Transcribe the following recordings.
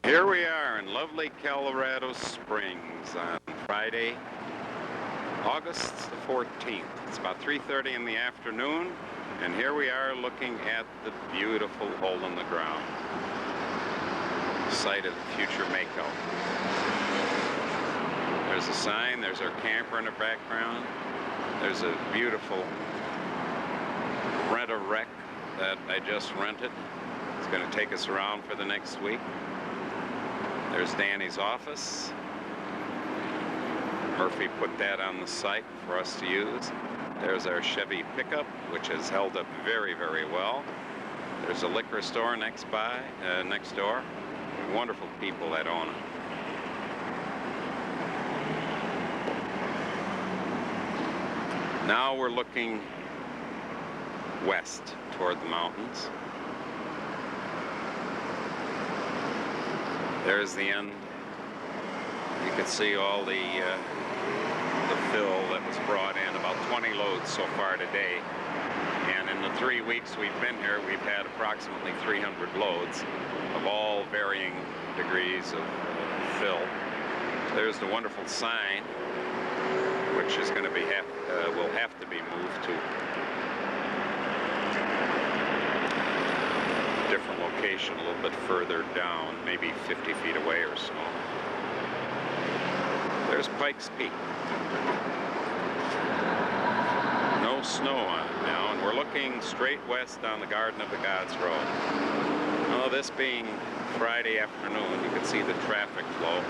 Here we are in lovely Colorado Springs on Friday, August the 14th. It's about 3:30 in the afternoon, and here we are looking at the beautiful hole in the ground, site of the future makeout. There's a sign, there's our camper in the background, there's a beautiful rent-a-wreck that I just rented. It's going to take us around for the next week. There's Danny's office. Murphy put that on the site for us to use. There's our Chevy pickup, which has held up very, very well. There's a liquor store next door. Wonderful people that own it. Now we're looking west toward the mountains. There's the end. You can see all the fill that was brought in, about 20 loads so far today. And in the 3 weeks we've been here, we've had approximately 300 loads of all varying degrees of fill. There's the wonderful sign, which is going to be will have to be moved to a different location a little bit further down, maybe 50 feet away or so. There's Pikes Peak. No snow on it now, and we're looking straight west down the Garden of the Gods Road. Now, this being Friday afternoon, you can see the traffic flow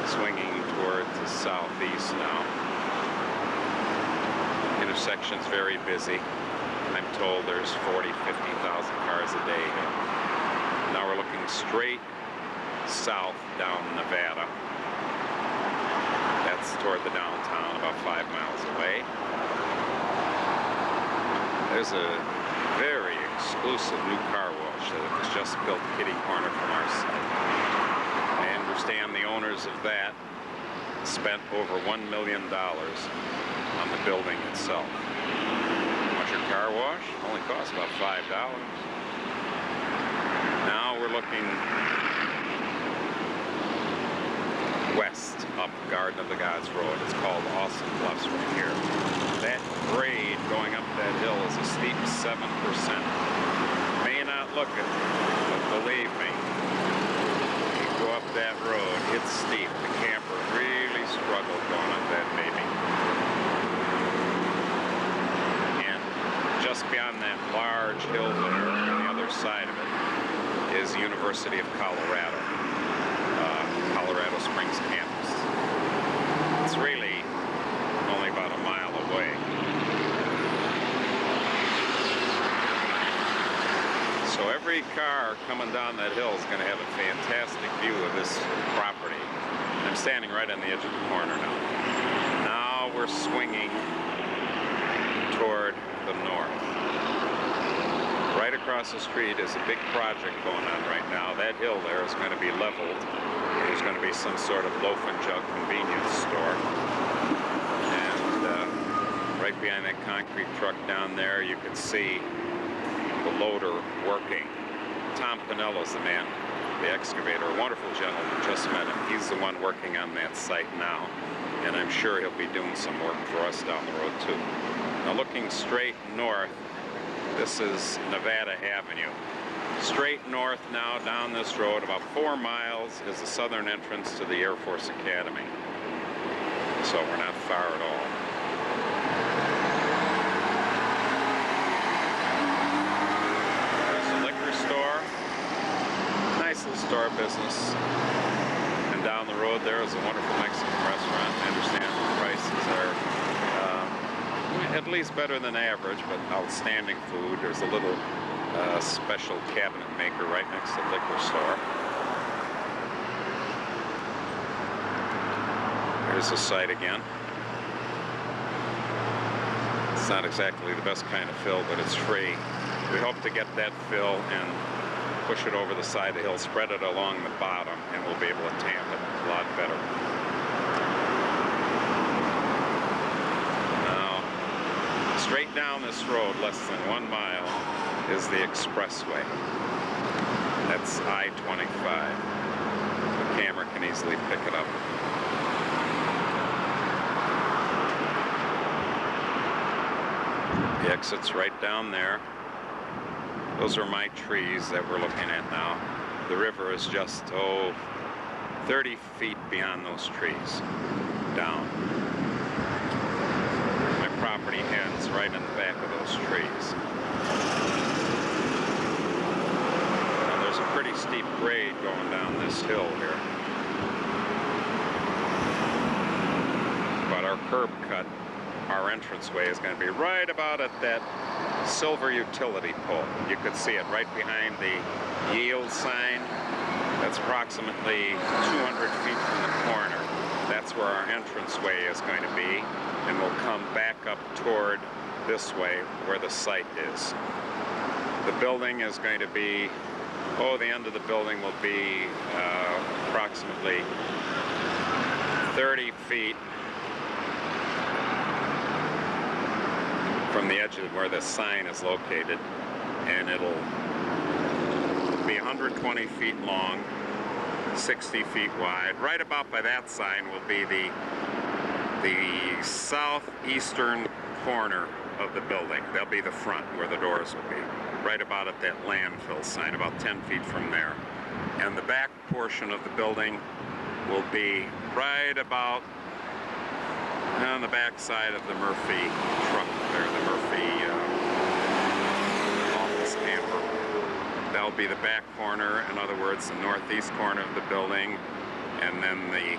swinging towards the southeast now. Intersection's very busy. I'm told there's 40,000, 50,000 cars a day here. Now we're looking straight south down Nevada. That's toward the downtown, about 5 miles away. There's a very exclusive new car wash that was just built kitty corner from our site. I understand the owners of that spent over $1 million on the building itself. Want your car wash? Only costs about $5. Now we're looking west up Garden of the Gods Road. It's called Awesome Bluffs right here. That grade going up that hill is a steep 7%. May not look it, but believe me, you go up that road, it's steep. The camper really struggled going up that baby. And just beyond that large hill there, on the other side of it, is the University of Colorado. Colorado Springs campus. It's really only about a mile away. So every car coming down that hill is going to have a fantastic view of this property. I'm standing right on the edge of the corner now. Now we're swinging toward the north. Right across the street is a big project going on right now. That hill there is going to be leveled. There's going to be some sort of loaf and jug convenience store. And right behind that concrete truck down there, you can see the loader working. Tom Pinello's the man, the excavator, a wonderful gentleman, just met him. He's the one working on that site now, and I'm sure he'll be doing some work for us down the road too. Now looking straight north, this is Nevada Avenue. Straight north now down this road, about 4 miles, is the southern entrance to the Air Force Academy. So we're not far at all. There's a liquor store. Nice little store business. And down the road there is a wonderful Mexican restaurant. I understand the prices are at least better than average, but outstanding food. There's a little special cabinet maker right next to the liquor store. There's the site again. It's not exactly the best kind of fill, but it's free. We hope to get that fill and push it over the side of the hill, spread it along the bottom, and we'll be able to tamp it a lot better. Now, straight down this road, less than 1 mile, is the expressway. That's I-25. camera can easily pick it up. The exit's right down there. Those are my trees that we're looking at now. The river is just, 30 feet beyond those trees, down. My property ends right in the back of those trees. Now there's a pretty steep grade going down this hill here. But our curb cut, our entranceway is going to be right about at that silver utility pole. You could see it right behind the yield sign. That's approximately 200 feet from the corner. That's where our entranceway is going to be, and we'll come back up toward this way where the site is. The building is going to be, the end of the building will be approximately 30 feet from the edge of where the sign is located, and it'll be 120 feet long, 60 feet wide. Right about by that sign will be the southeastern corner of the building. That'll be the front where the doors will be. Right about at that landfill sign, about 10 feet from there. And the back portion of the building will be right about on the back side of the Murphy truck there, the Murphy office camper. That'll be the back corner, in other words, the northeast corner of the building, and then the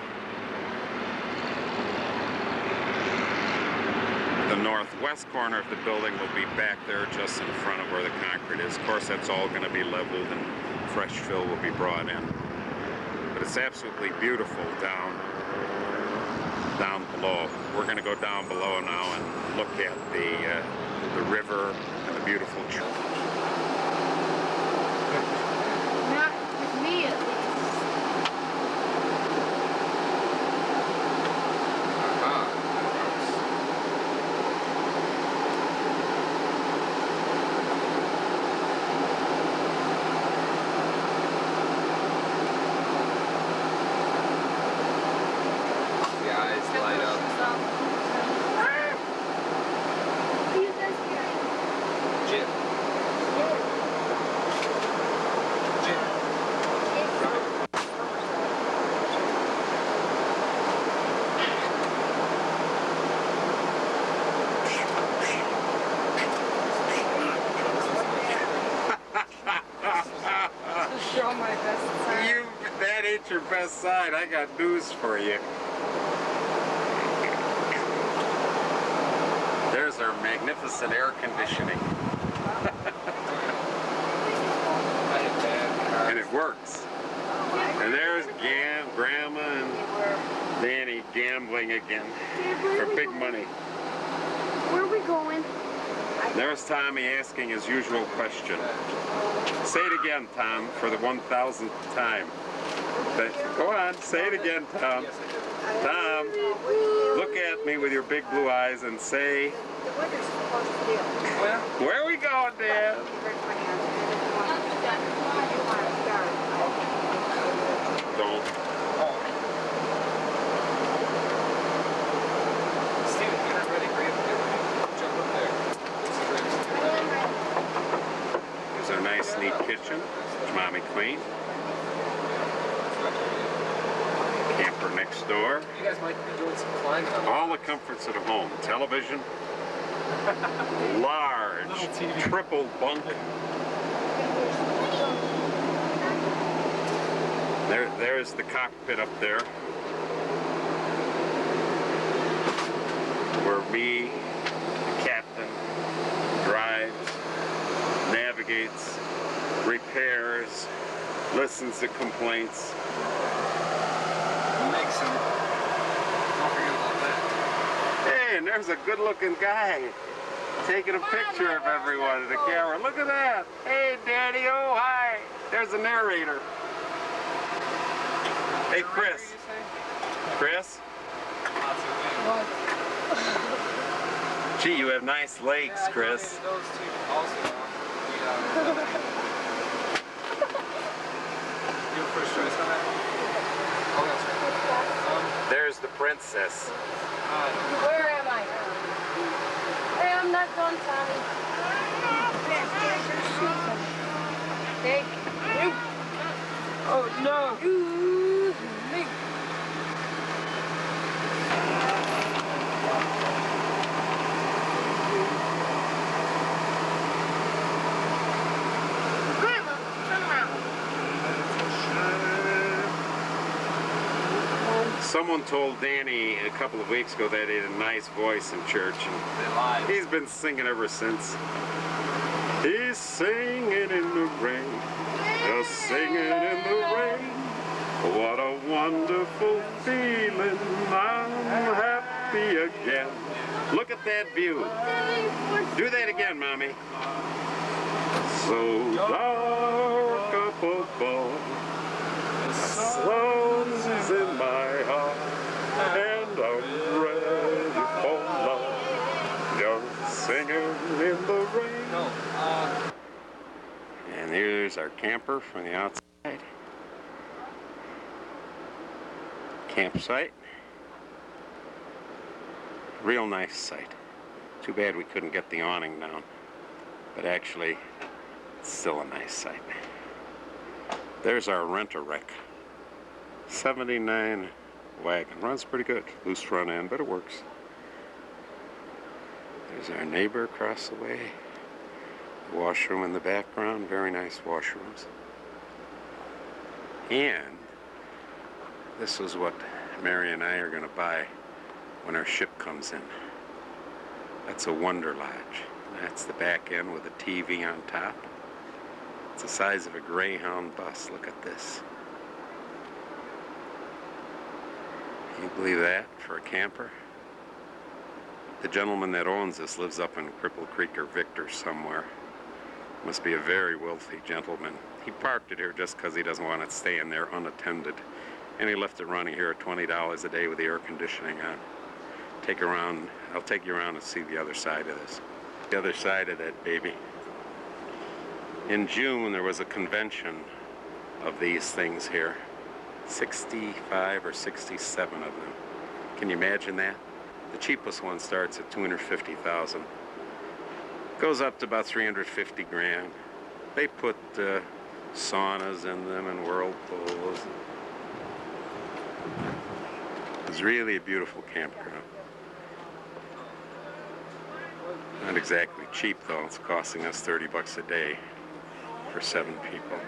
northwest corner of the building will be back there just in front of where the concrete is. Of course, that's all going to be leveled and fresh fill will be brought in. But it's absolutely beautiful down below. We're going to go down below now and look at the river and the beautiful tree. Not with me, at least. The eyes light up. Jim. Show my best side. That ain't your best side. I got news for you. There's our magnificent air conditioning. And it works. And there's Grandma and Danny gambling again for big money. Where are we going? There's Tommy asking his usual question. Say it again, Tom, for the 1,000th time. Go on, say it again, Tom. Tom, look at me with your big blue eyes and say, where are we going, Dad? Don't. Steven, you're not ready, great. Jump up there. There's our nice, neat kitchen, which Mommy cleaned. Camper next door. You guys might be doing some climbing on All the comforts of the home. Television. Large, triple bunk. There's the cockpit up there, where me, the captain, drives, navigates, repairs, listens to complaints. Makes some. Don't forget about that. Hey, and there's a good-looking guy taking a picture of everyone in the camera. Look at that. Hey, Daddy, oh, hi. There's the narrator. Hey, Chris. Chris? Gee, you have nice legs, Chris. Those two also. You have first choice on that? princess. Where am I? Hey, I'm not done, Tommy. Thank you. Oh, no. Excuse me. Grandma, turn around. Someone told Danny a couple of weeks ago that he had a nice voice in church, and he's been singing ever since. He's singing in the rain, just singing in the rain. What a wonderful feeling, I'm happy again. Look at that view. Do that again, Mommy. So dark up above, the sun's in my heart, and I'm ready for love, just singing in the rain. And here's our camper from the outside. Campsite. Real nice site. Too bad we couldn't get the awning down, but actually it's still a nice site. There's our rent-a-wreck. 79 wagon. Runs pretty good. Loose front end, but it works. There's our neighbor across the way. Washroom in the background. Very nice washrooms. And this is what Mary and I are going to buy when our ship comes in. That's a Wonder Lodge. That's the back end with a TV on top. It's the size of a Greyhound bus. Look at this. Can you believe that for a camper? The gentleman that owns this lives up in Cripple Creek or Victor somewhere. Must be a very wealthy gentleman. He parked it here just because he doesn't want it staying there unattended. And he left it running here at $20 a day with the air conditioning on. I'll take you around and see the other side of this. The other side of that baby. In June, there was a convention of these things here. 65 or 67 of them. Can you imagine that? The cheapest one starts at $250,000. Goes up to about 350 grand. They put saunas in them and whirlpools. It's really a beautiful campground. Not exactly cheap though. It's costing us $30 a day for 7 people.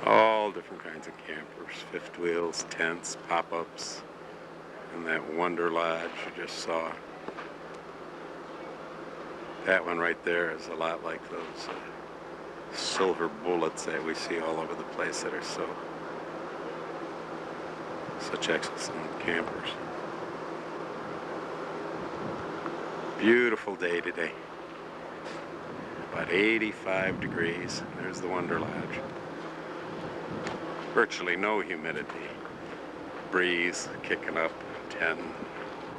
All different kinds of campers, fifth wheels, tents, pop-ups, and that Wonder Lodge you just saw. That one right there is a lot like those silver bullets that we see all over the place that are such excellent campers. Beautiful day today. About 85 degrees. There's the Wonder Lodge. Virtually no humidity. Breeze kicking up 10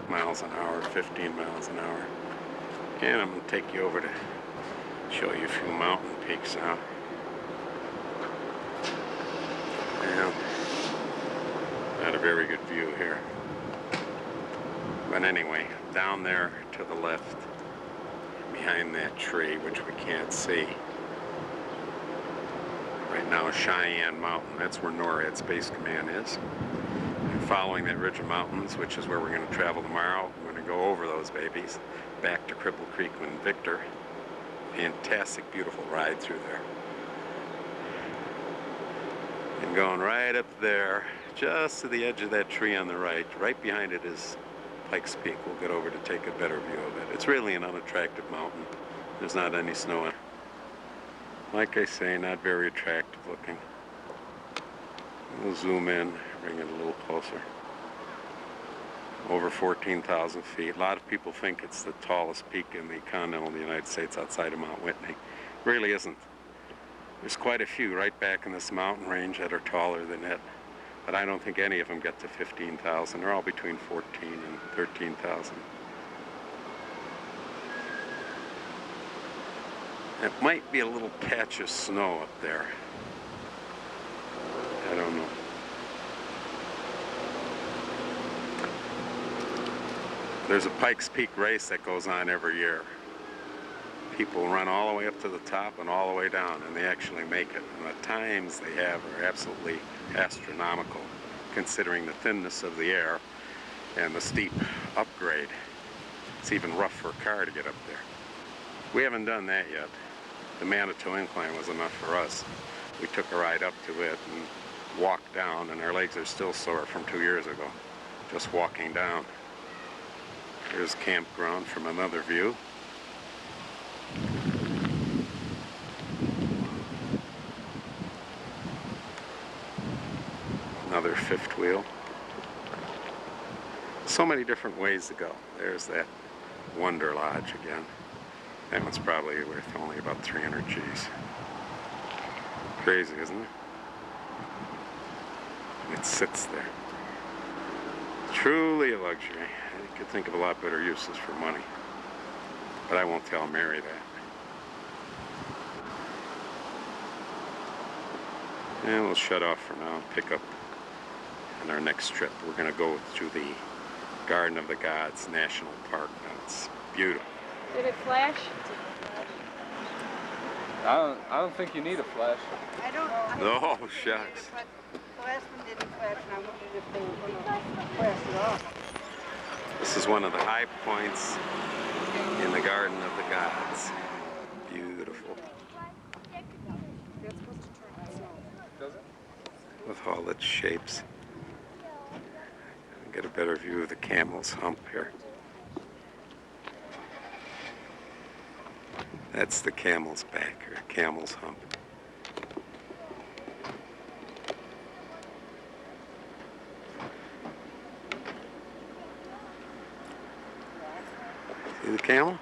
miles an hour, 15 miles an hour. And I'm going to take you over to show you a few mountain peaks now. And not a very good view here. But anyway, down there to the left, behind that tree, which we can't see, right now, Cheyenne Mountain. That's where NORAD Space Command is. And following that ridge of mountains, which is where we're going to travel tomorrow, we're going to go over those babies back to Cripple Creek and Victor. Fantastic, beautiful ride through there. And going right up there, just to the edge of that tree on the right behind it is Pikes Peak. We'll get over to take a better view of it. It's really an unattractive mountain. There's not any snow in it. Like I say, not very attractive looking. We'll zoom in, bring it a little closer. Over 14,000 feet. A lot of people think it's the tallest peak in the continental United States outside of Mount Whitney. It really isn't. There's quite a few right back in this mountain range that are taller than it. But I don't think any of them get to 15,000. They're all between 14 and 13,000. It might be a little patch of snow up there. I don't know. There's a Pikes Peak race that goes on every year. People run all the way up to the top and all the way down, and they actually make it. And the times they have are absolutely astronomical, considering the thinness of the air and the steep upgrade. It's even rough for a car to get up there. We haven't done that yet. The Manitou Incline was enough for us. We took a ride up to it and walked down, and our legs are still sore from 2 years ago, just walking down. Here's campground from another view. Another fifth wheel. So many different ways to go. There's that Wonder Lodge again. That one's probably worth only about 300 G's. Crazy, isn't it? It sits there. Truly a luxury. I could think of a lot better uses for money. But I won't tell Mary that. And we'll shut off for now and pick up on our next trip. We're going to go to the Garden of the Gods National Park. That's beautiful. Did it flash? I don't think you need a flash. I don't. Oh, shucks. But the last one didn't flash, and I wondered if they were going to flash it off. This is one of the high points in the Garden of the Gods. Beautiful. That's supposed to turn itself. Does it? With all its shapes. Get a better view of the Camel's Hump here. That's the Camel's Back, or Camel's Hump. See the camel?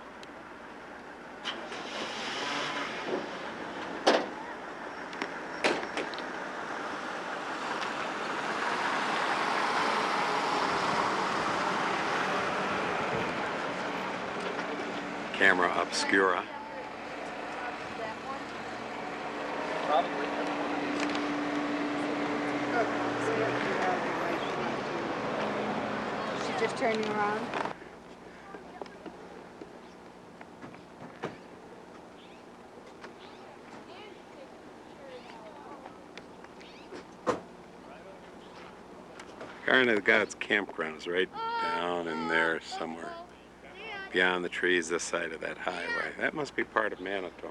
Camera obscura. Probably. Is she just turning around? Garden of the Gods campground is right down in there somewhere. Beyond the trees this side of that highway. That must be part of Manitou.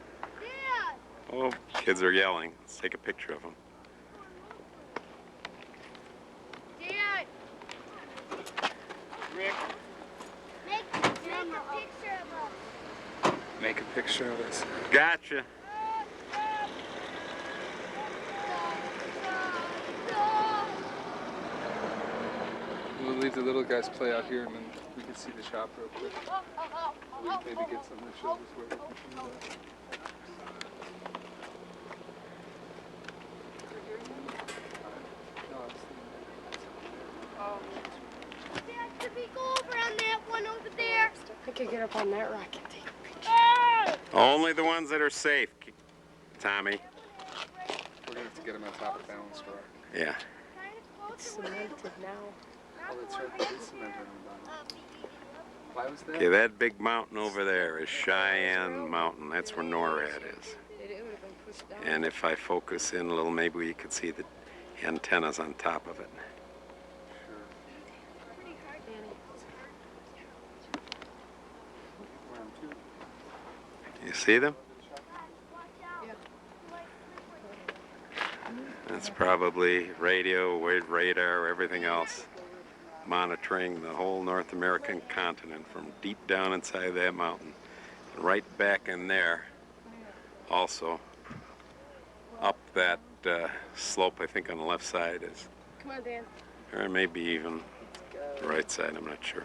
Oh, kids are yelling. Let's take a picture of them. Dad! Rick, make a picture of us. Gotcha. We'll leave the little guys play out here, and then we can see the shop real quick. Maybe get something that shows us where we can come back. No, I was thinking Dad, could we go over on that one over there? I could get up on that rock and take a picture. Only the ones that are safe, Tommy. we're gonna have to get them on top of Balance Rock. Yeah. It's cemented now. Oh, that's right. There is cement on the bottom. Why was that? Okay, that big mountain over there is Cheyenne Mountain. That's where NORAD is. It would have been pushed down. And if I focus in a little, maybe you could see the antennas on top of it. Sure. You see them? That's probably radio, radar, everything else, monitoring the whole North American continent from deep down inside that mountain. And right back in there, also, up that slope, I think on the left side is, Come on, Dan. or maybe even the right side, I'm not sure.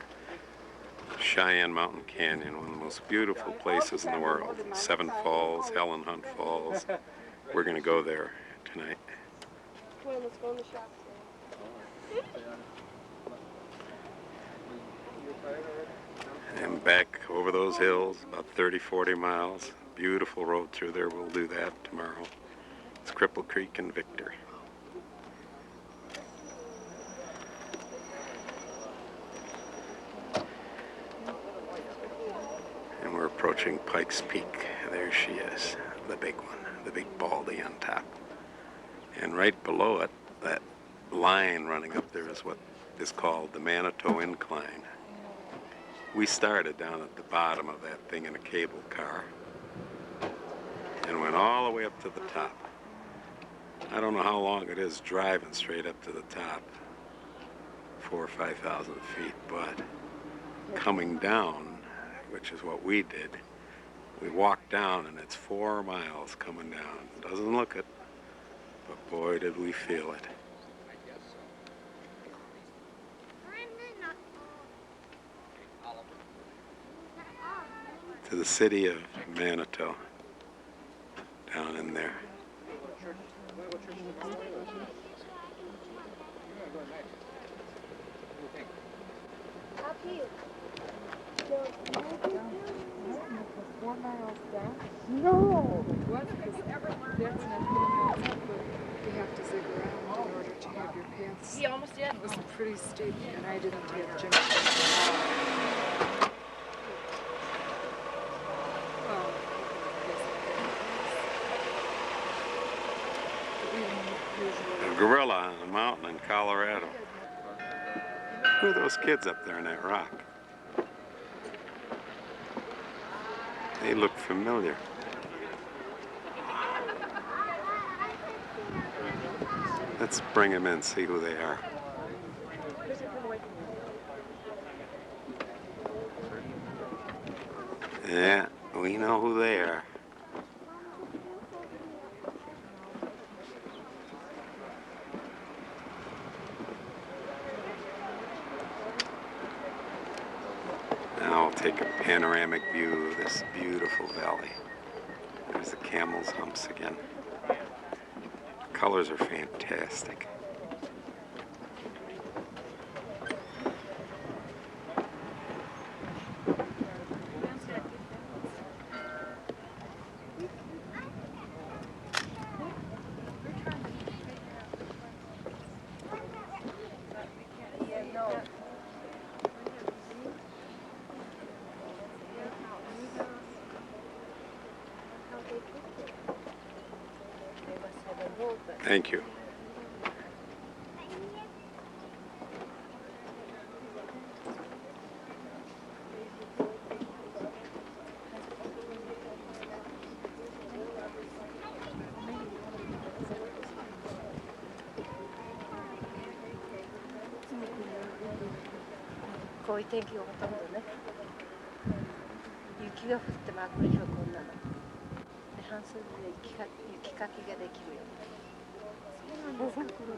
Cheyenne Mountain Canyon, one of the most beautiful places in the world. Seven Falls, Helen Hunt Falls. We're going to go there tonight. Come on, let's go in the shop. And back over those hills, about 30, 40 miles. Beautiful road through there. We'll do that tomorrow. It's Cripple Creek and Victor. And we're approaching Pikes Peak. There she is, the big one, the big baldy on top. And right below it, that line running up there is what is called the Manitou Incline. We started down at the bottom of that thing in a cable car and went all the way up to the top. I don't know how long it is driving straight up to the top, 4,000 or 5,000 feet, but coming down, which is what we did, we walked down and it's 4 miles coming down. Doesn't look it, but boy did we feel it. To the city of Manitou, down in there. Up here. 4 miles down? No! What? Because that's not 4 miles up, but you have to zig around in order to have your paths. He almost did. It was pretty steep, and I didn't have gym. A gorilla on a mountain in Colorado. Who are those kids up there in that rock? They look familiar. Let's bring them in, see who they are. Yeah, we know who they are. Now I'll take a panoramic view of this beautiful valley. There's the camel's humps again. Colors are fantastic. Thank you.こういう天気がほとんどね。雪が降ってまくるよ、こんなの。で、半袖で雪かきができるよ。そうなんですか、これは。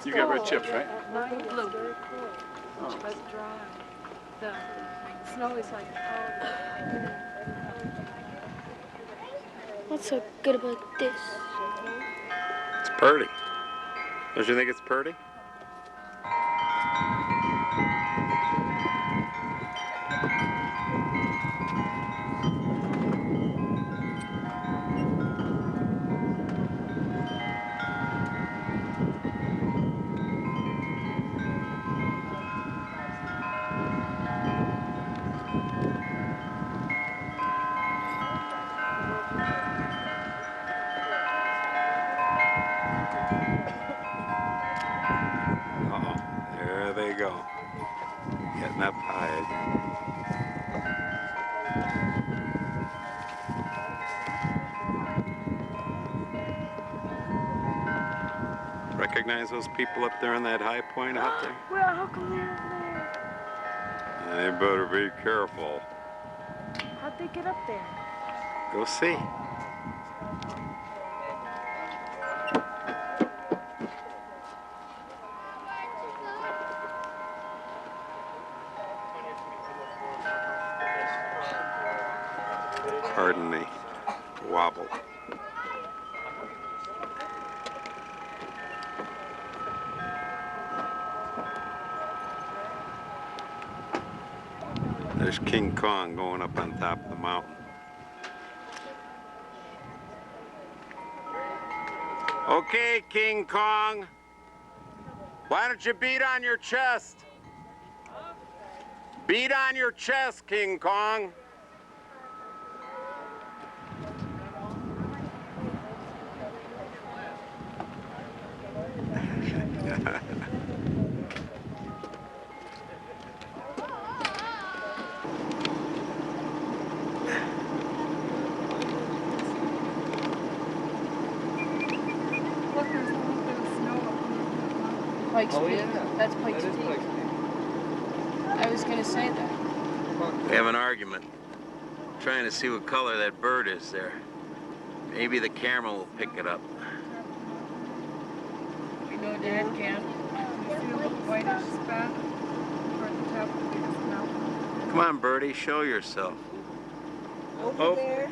You got red chips, right? Blue. But dry. The snow is like powder. What's so good about this? It's pretty. Don't you think it's pretty? There they go. Getting up high again. Recognize those people up there on that high point out there? Well, how come they're in there? They better be careful. How'd they get up there? Go see. Pardon the wobble. There's King Kong going up on top of the mountain. Okay, King Kong. Why don't you beat on your chest? Beat on your chest, King Kong. Look, there's a little bit of snow up here. Pikes Oh Peak. yeah. That's Pikes That is Peak. Pikes Peak. I was gonna say that. We have an argument. Trying to see what color that bird is there. Maybe the camera will pick it up. You know Dad can. You see a little whitish spot toward the top of the biggest mountain? Come on, birdie, show yourself. Over Oh. there?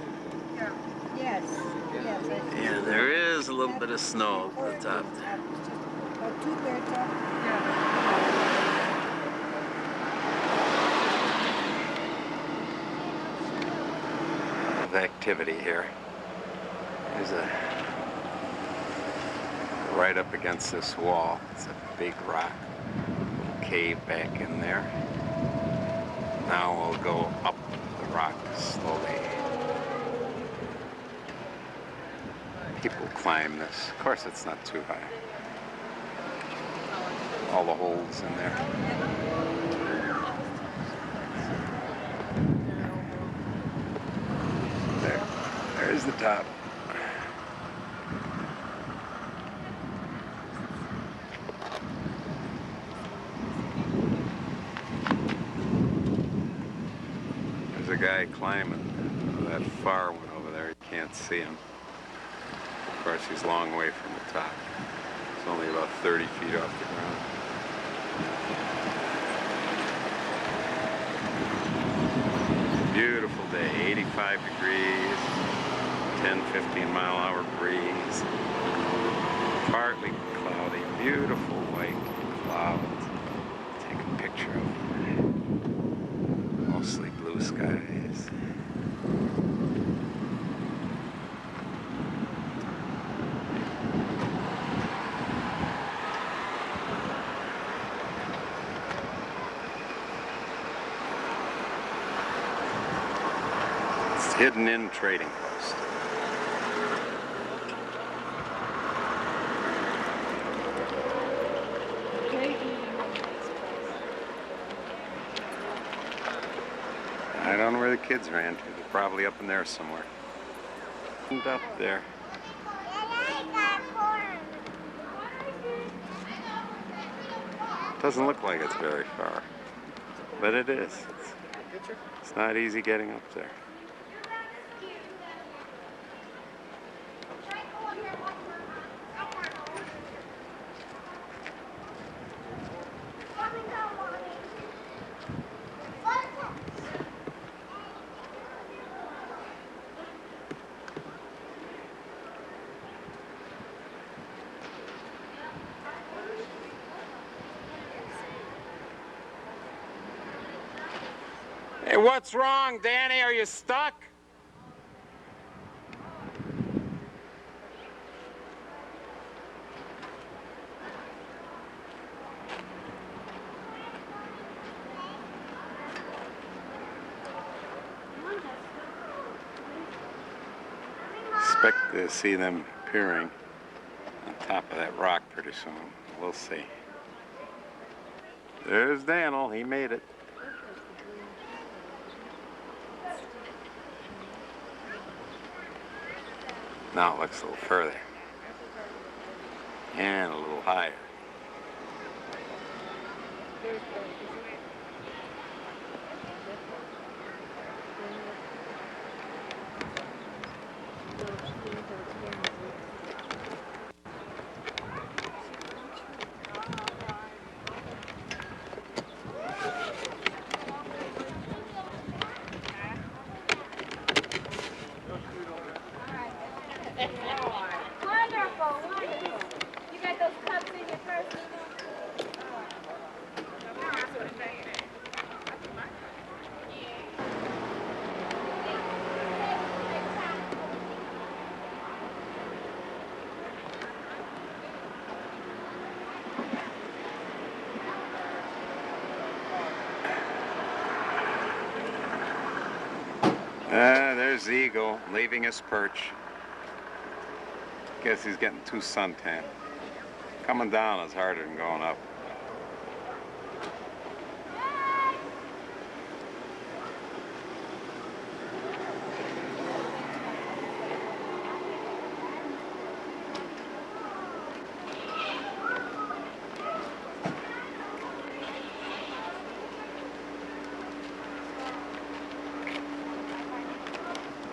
Yeah. Yes, yes. I see. Yeah, there is a little bit of snow at the top there. It's just about 2/3 up. Yeah. Of activity here. There's a right up against this wall. It's a big rock, little cave back in there. Now we'll go up the rock slowly. People climb this. Of course, it's not too high. All the holes in there. There's the top. There's a guy climbing that far one over there. You can't see him. Of course, he's a long way from the top. It's only about 30 feet off the ground. Beautiful day, 85 degrees, 10-15 mile-an-hour breeze, partly cloudy, beautiful white clouds. Take a picture of them. Mostly blue skies. Hidden in trading post. I don't know where the kids ran to. They're probably up in there somewhere. And up there. Doesn't look like it's very far, but it is. It's not easy getting up there. Hey, what's wrong, Danny? Are you stuck? Expect to see them appearing on top of that rock pretty soon. We'll see. There's Daniel. He made it. Now it looks a little further. And a little higher. There's the eagle leaving his perch. Guess he's getting too suntan. Coming down is harder than going up.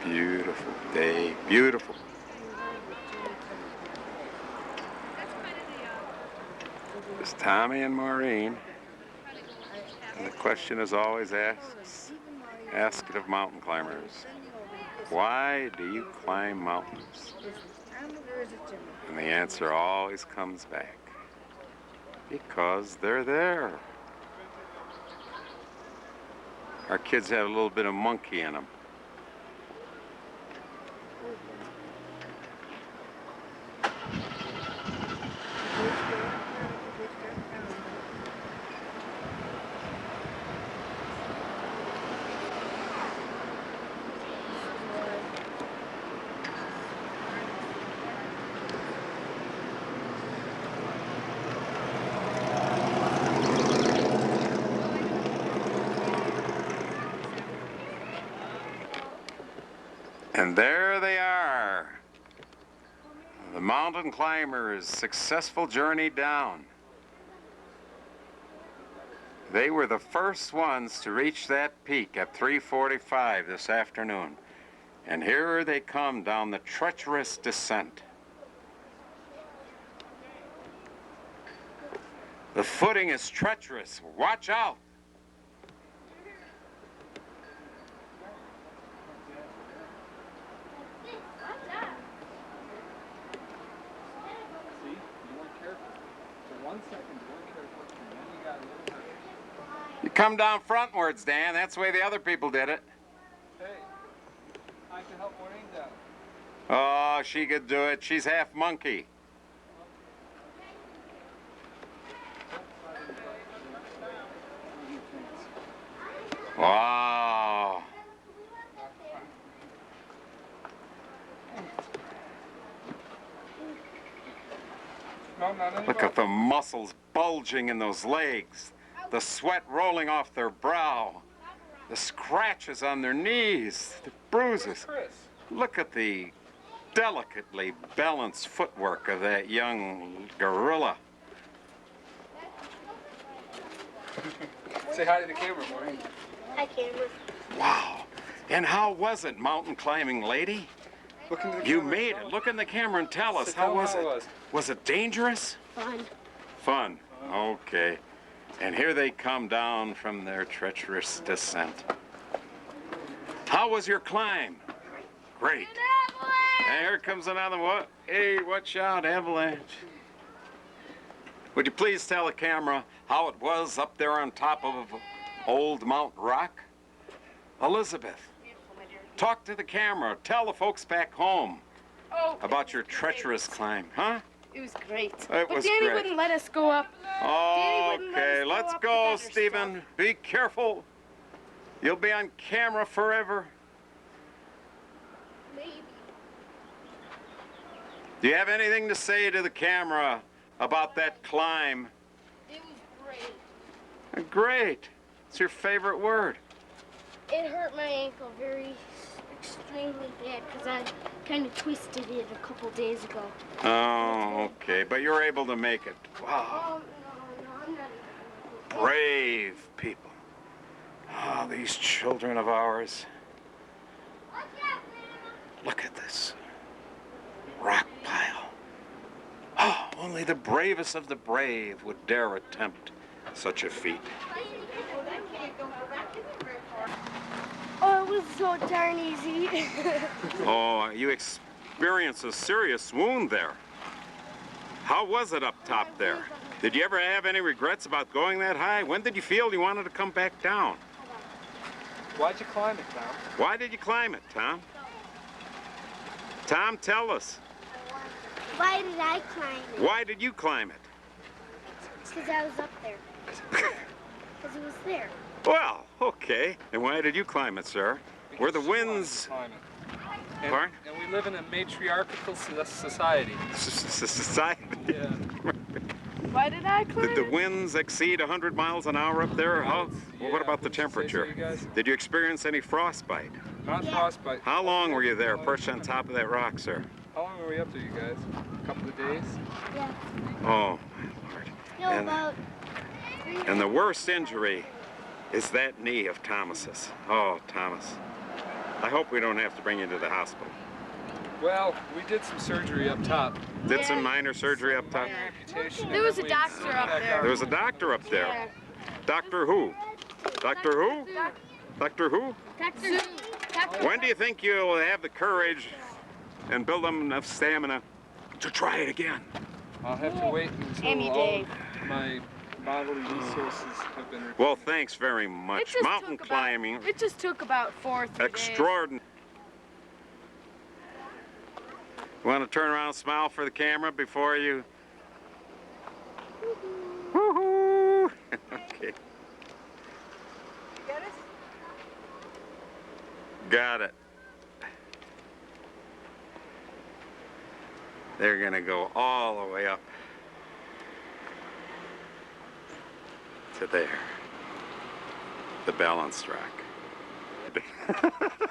Beautiful day, beautiful. It's Tommy and Maureen. And the question is always asked of mountain climbers. Why do you climb mountains? And the answer always comes back. Because they're there. Our kids have a little bit of monkey in them. And there they are, the mountain climbers' successful journey down. They were the first ones to reach that peak at 3:45 this afternoon. And here they come down the treacherous descent. The footing is treacherous. Watch out! You come down frontwards, Dan. That's the way the other people did it. Hey, I can help Maureen down. Oh, she could do it. She's half monkey. Wow. No, not anymore. Look at the muscles bulging in those legs. The sweat rolling off their brow. The scratches on their knees. The bruises. Chris. Look at the delicately balanced footwork of that young gorilla. Say hi to the camera, Maureen. Hi, camera. Wow. And how was it, mountain climbing lady? Look into the You camera. made it. Look in the camera and tell us. So tell How was how it? it was. Was it dangerous? Fun. Fun. Okay. And here they come down from their treacherous descent. How was your climb? Great. And here comes another one. Hey, watch out, avalanche. Would you please tell the camera how it was up there on top of old Mount Rock? Elizabeth, talk to the camera. Tell the folks back home about your treacherous climb, huh? It was great. It But was Danny great. wouldn't let us go up. Danny wouldn't let Okay, us go let's up the go, better Stephen. stuff. Be careful. You'll be on camera forever. Maybe. Do you have anything to say to the camera about that climb? It was great. Great. It's your favorite word. It hurt my ankle very extremely bad because I kind of twisted it a couple days ago. Oh, okay. But you're able to make it. Wow. Oh, no, I'm not. Brave people. Oh, these children of ours. Look at this rock pile. Oh, only the bravest of the brave would dare attempt such a feat. Oh, it was so darn easy. Oh, you experienced a serious wound there. How was it up top there? Did you ever have any regrets about going that high? When did you feel you wanted to come back down? Why'd you climb it, Tom? Why did you climb it, Tom? Tom, tell us. Why did I climb it? Why did you climb it? Because I was up there. Because it was there. Well, okay. And why did you climb it, sir? Where the winds... climate. Pardon? And we live in a matriarchal society. Society. Yeah. Why did I climb? Did the winds exceed 100 miles an hour up there? How, well, what Yeah, about the would you say so, temperature? you guys? Did you experience any frostbite? Not frostbite. How long were you there, perched on top of that rock, sir? How long were we up there, you guys? A couple of days? Yeah. Oh, my Lord. No, And- about 3 And the worst injury is that knee of Thomas's. Oh, Thomas. I hope we don't have to bring you to the hospital. Well, we did some surgery up top. Did some minor surgery up top? Minor amputation. There and was then a we doctor sewed it up back there. There was a doctor up there. Yeah. Doctor who? Doctor who? Doctor who? Doctor. When do you think you'll have the courage and build up enough stamina to try it again? I'll have to wait until Amy all Dave. of my bodily resources have been Well, thanks very much. just Mountain took about- climbing, It just took about 4 3 days. extraordinary. Want to turn around and smile for the camera before you... Woohoo! Okay. Get it? Got it. They're gonna go all the way up to there. The balance rock.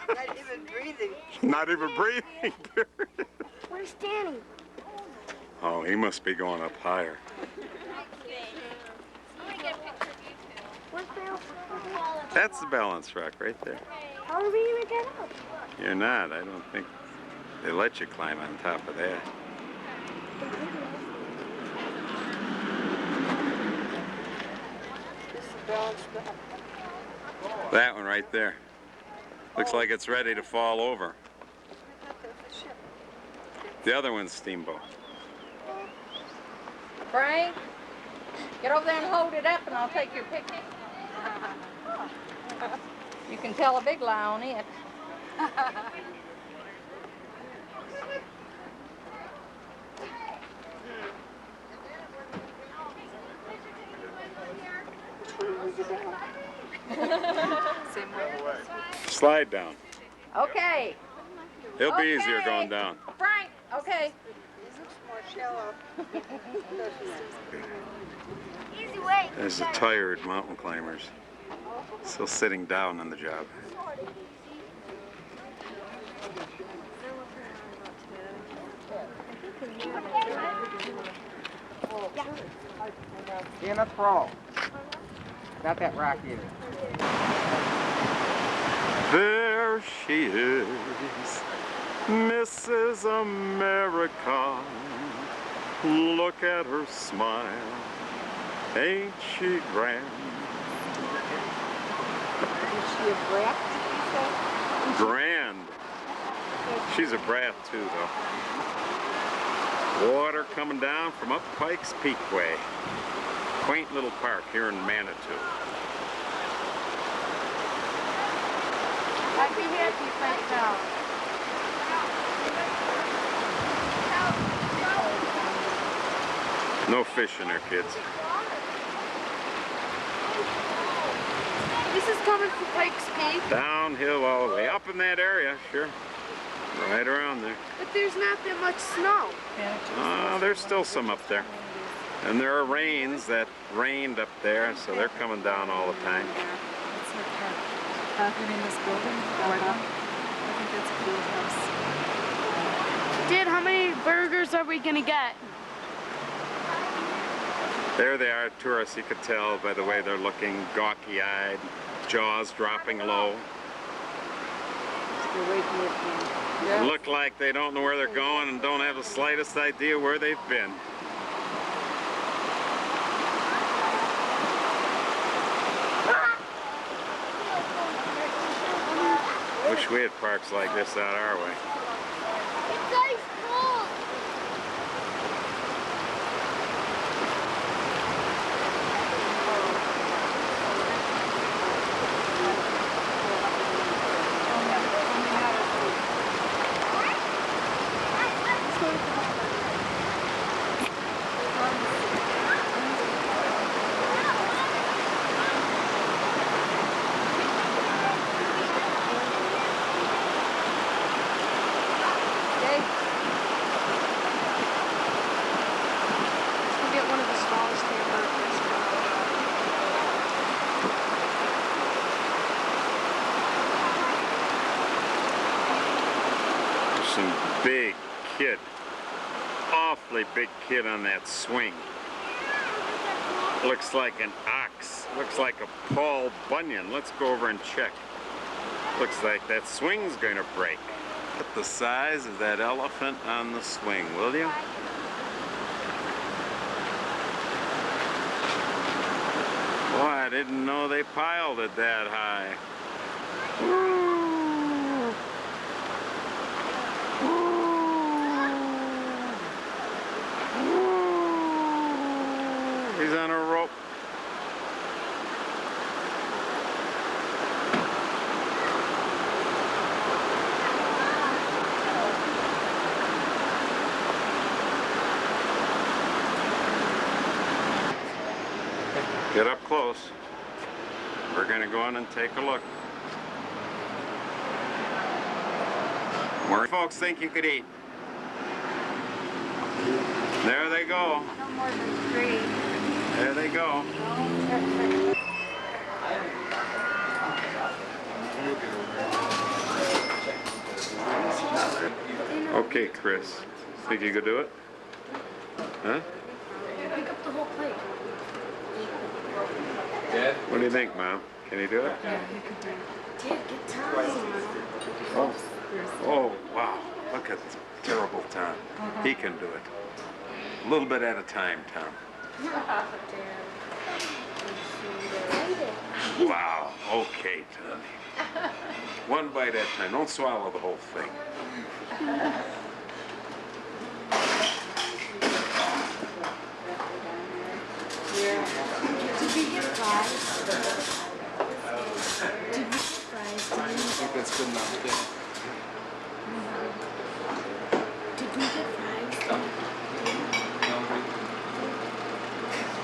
Not even breathing. Not even breathing. Where's Danny? Oh, he must be going up higher. Where's Bill? That's the balance rock right there. How are we gonna get up? You're not. I don't think they let you climb on top of that. This is balanced back. That one right there. Looks like it's ready to fall over. I thought that was a ship. The other one's steamboat. Frank, get over there and hold it up and I'll take your picture. You can tell a big lie on it. Slide down. Okay, It'll be easier Okay. going down. Frank, okay. It looks more shallow. Easy way. There's the tired mountain climbers. Still sitting down on the job. In a throw. Got that rock in it. There she is, Mrs. America. Look at her smile. Ain't she grand? Is she a brat? Grand. She's a brat too, though. Water coming down from up Pikes Peak way. Quaint little park here in Manitou. I'd be happy if I fell. No fish in there, kids. This is coming from Pikes Peak, Downhill all the way. Up in that area, sure. Right around there. but there's not that much snow. There's still some up there. And there are rains that rained up there, so they're coming down all the time. Talking in this building, I think that's a cool house. Dad, how many burgers are we gonna get? There they are, tourists, you could tell by the way they're looking, gawky-eyed, jaws dropping low. They're waking up now. Look like they don't know where they're going and don't have the slightest idea where they've been. Wish we had parks like this out our way. It's ice cold. some big kid, awfully big kid on that swing. Looks like an ox, looks like a Paul Bunyan. Let's go over and check. Looks like that swing's gonna break. Look at the size of that elephant on the swing, will you? Boy, I didn't know they piled it that high. He's on a rope. Get up close. We're gonna go in and take a look. More folks think you could eat. There they go. No more than 3. There they go. Okay, Chris. Think you could do it? Huh? Pick up the whole plate. Dad? What do you think, Mom? Can he do it? Yeah, you could do it. Dad, get Tom. Oh. Oh, wow. Look at terrible Tom. He can do it. A little bit at a time, Tom. Wow. Okay, Tommy. One bite at a time. Don't swallow the whole thing. Did we get fries? Did we get fries? I think that's good enough. Did we get fries?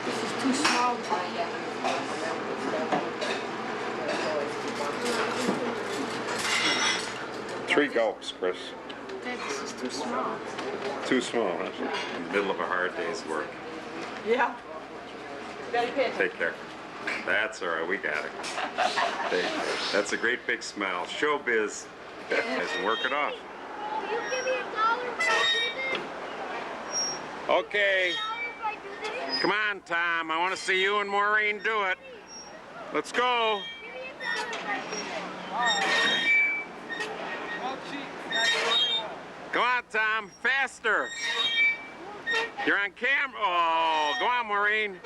This is too small for you. Three gulps, Chris. Dad, this is too small. Too small, huh? In the middle of a hard day's work. Yeah. Take care. That's all right. We got it. Take care. That's a great big smile. Showbiz. Doesn't work it off. Will you give me $1 if I do this? Okay. $1 if I do this? Come on, Tom. I want to see you and Maureen do it. Let's go. Give me $1 if I do this. Come on, Tom. Faster. You're on camera. Oh, go on, Maureen.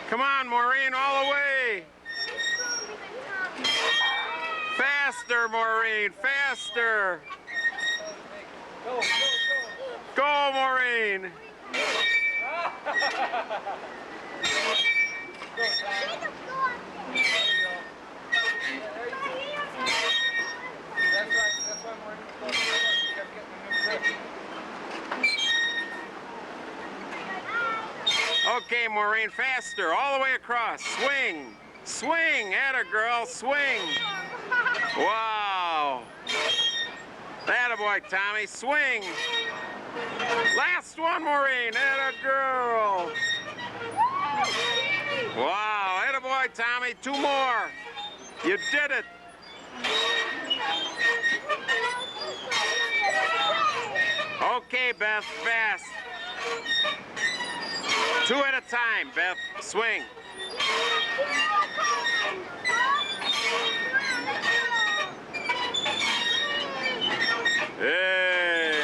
Come on, Maureen, all the way. Faster, Maureen, faster. Go, Maureen. Okay, Maureen, faster, all the way across. Swing, swing, atta girl, swing. Wow. Atta boy, Tommy, swing. Last one, Maureen, atta girl. Wow, atta boy, Tommy, 2 more. You did it. Okay, Beth, fast. 2 at a time, Beth. Swing. Hey.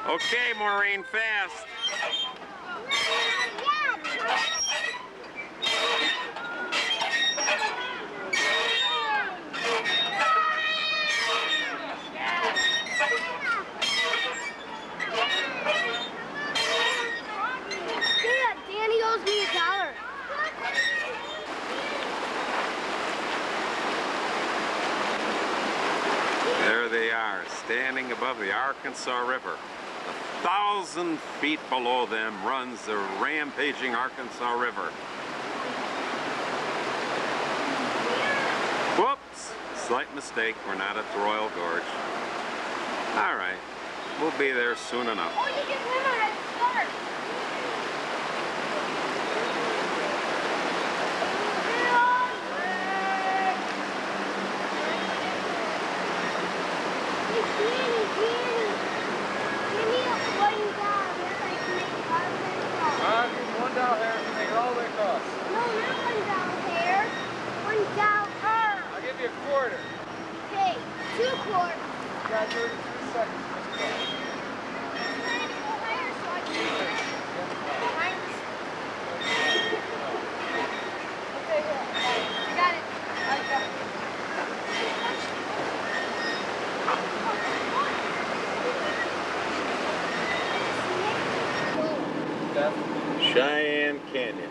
Okay, Maureen, fast. are, standing above the Arkansas River. 1,000 feet below them runs the rampaging Arkansas River. Whoops! Slight mistake, we're not at the Royal Gorge. All right, we'll be there soon enough. Oh, you get women at the start. One down there and make it all the way across. No, not one down there. One down her. I'll give you a quarter. Okay, 2 quarters. You got 33 seconds. I'm trying to go higher so I can go higher. Okay, here. You got it. I got it. Cheyenne Canyon,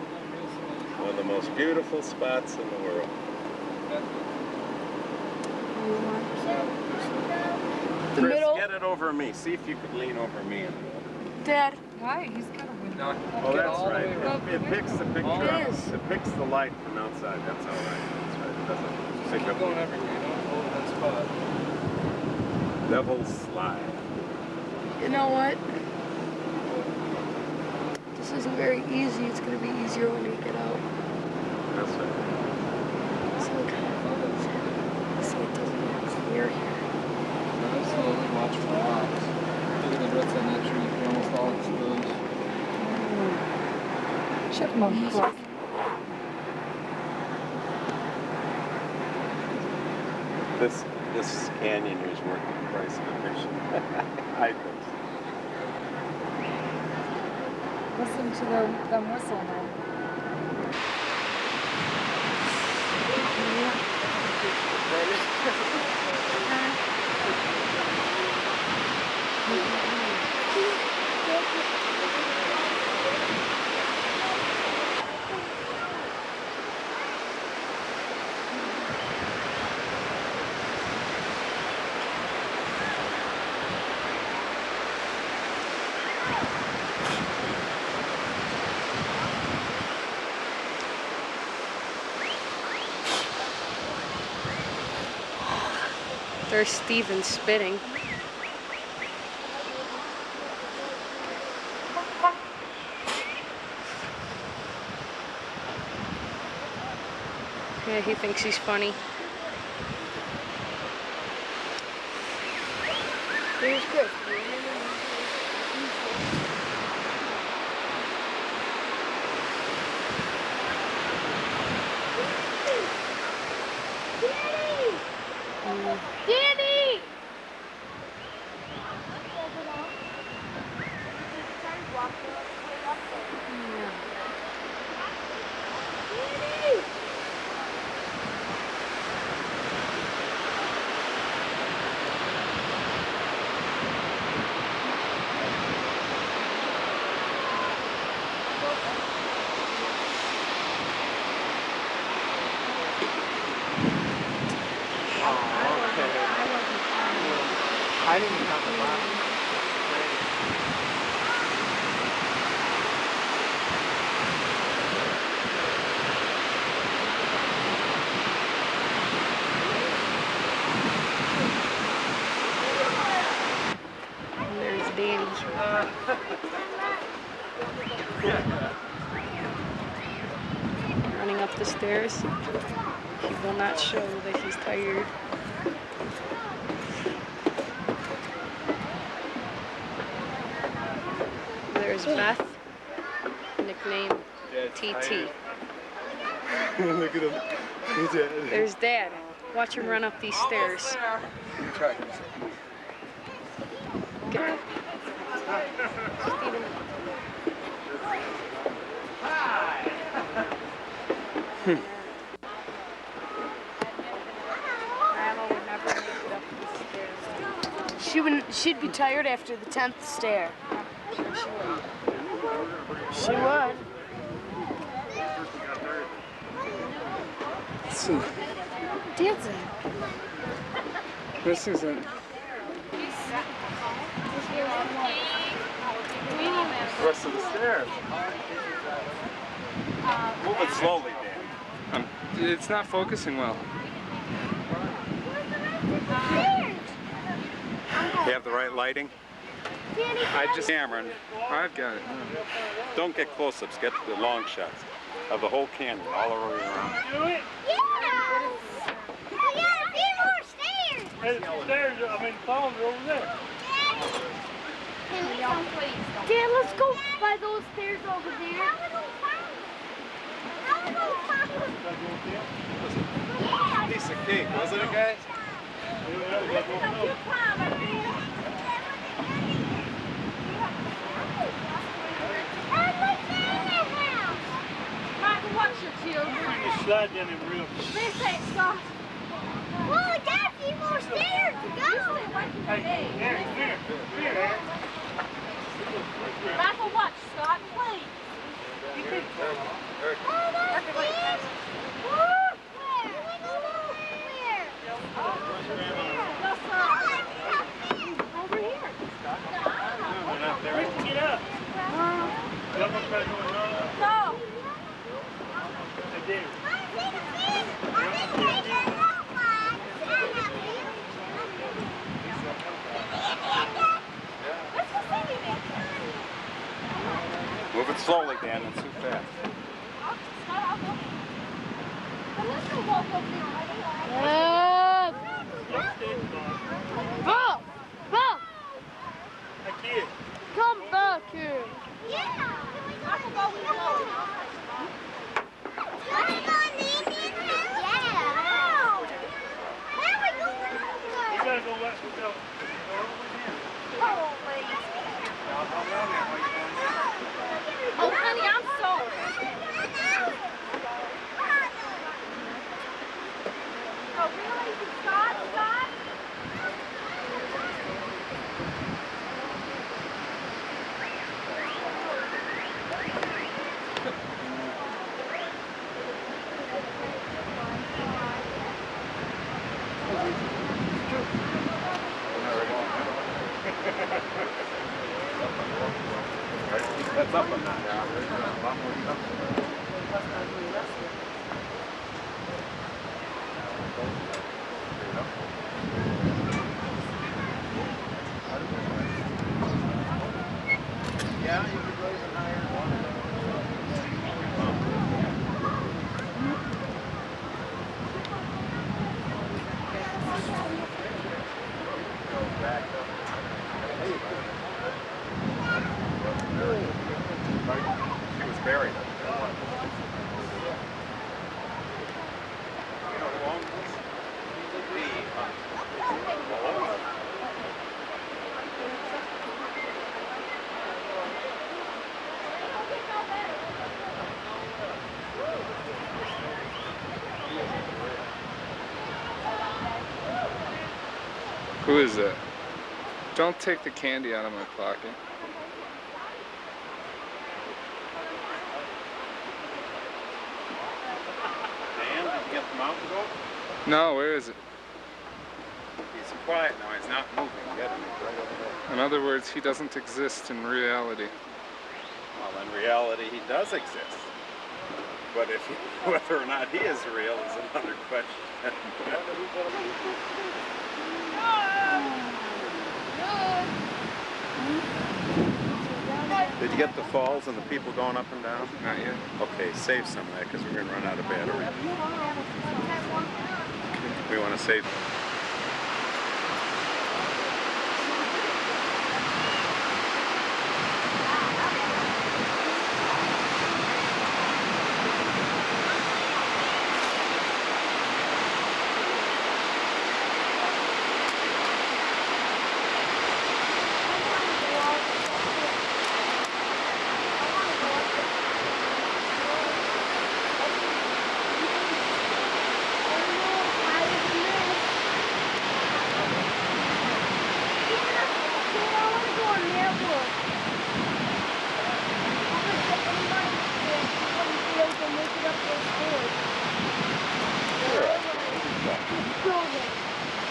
one of the most beautiful spots in the world. The Chris, middle. get it over me. See if you could lean over me. Dad. Why? He's got a window. No, Oh, get that's all the right. way around. It picks the picture All up. it is. It picks the light from outside. That's all right. That's right. It doesn't pick Keep up going everywhere. Don't hold that spot. Devil's Slide. You know what? This isn't very easy. It's going to be easier when we get out. That's right. So see, it doesn't get clear here. Slowly watch for rocks. Look at the roots on that tree. They're almost all exposed. Chipmunks. This canyon here is worth the price of admission. I think. Listen to them whistle now. There's Steven spitting. Yeah, he thinks he's funny. Here's Chris. Danny! I didn't even have the last. And there's Danny. Running up the stairs. He will not show that he's tired. There's Beth, nickname TT. Look at him. There's Dad. Watch him run up these stairs. Try. Get Steven. Grandma would never make it up these stairs. She'd be tired after the 10th stair. She would. Listen, Dancing. this isn't The rest of the stairs. Move it slowly, Dan. It's not focusing well. You have the right lighting? I just, Cameron, I've got it. don't get close-ups. Get the long shots of the whole canyon all the way around. Yes! We got a few more stairs! Hey, the stairs, I mean, the palms are over there. Dad, let's go by those stairs over there. Piece of cake, wasn't it, guys? Michael, watch your children. You slide down them real. This ain't stop. Well, we got a few more stairs to go. Hey, here, here, here. Michael, watch, Scott, please. Oh, that's big. Where? Over here. Get up. Y'all gonna try going on? No. Hey, David. Move it slowly, Dan. It's too fast. Bob! Bob! Hey, kid. Come back here! We gotta go back to the Oh, honey, I'm sorry. Oh, really? Scott? Scott? That's up on that. A lot more stuff. Yeah, you could raise it higher. She was buried. Who is that? Don't take the candy out of my pocket. Dan, did you get the mountain goat? No, where is it? He's quiet now. He's not moving. Get him. He's right over there. In other words, he doesn't exist in reality. Well, in reality, he does exist. But if whether or not he is real is another question. Did you get the falls and the people going up and down? Not yet. Okay, save some of that because we're going to run out of battery. We want to save.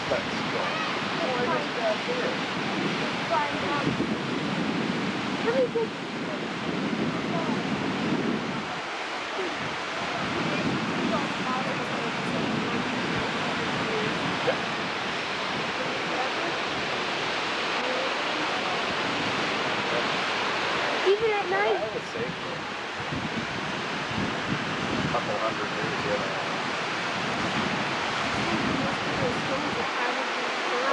Let's go. me go. Even at night. I would say a couple hundred years, yeah.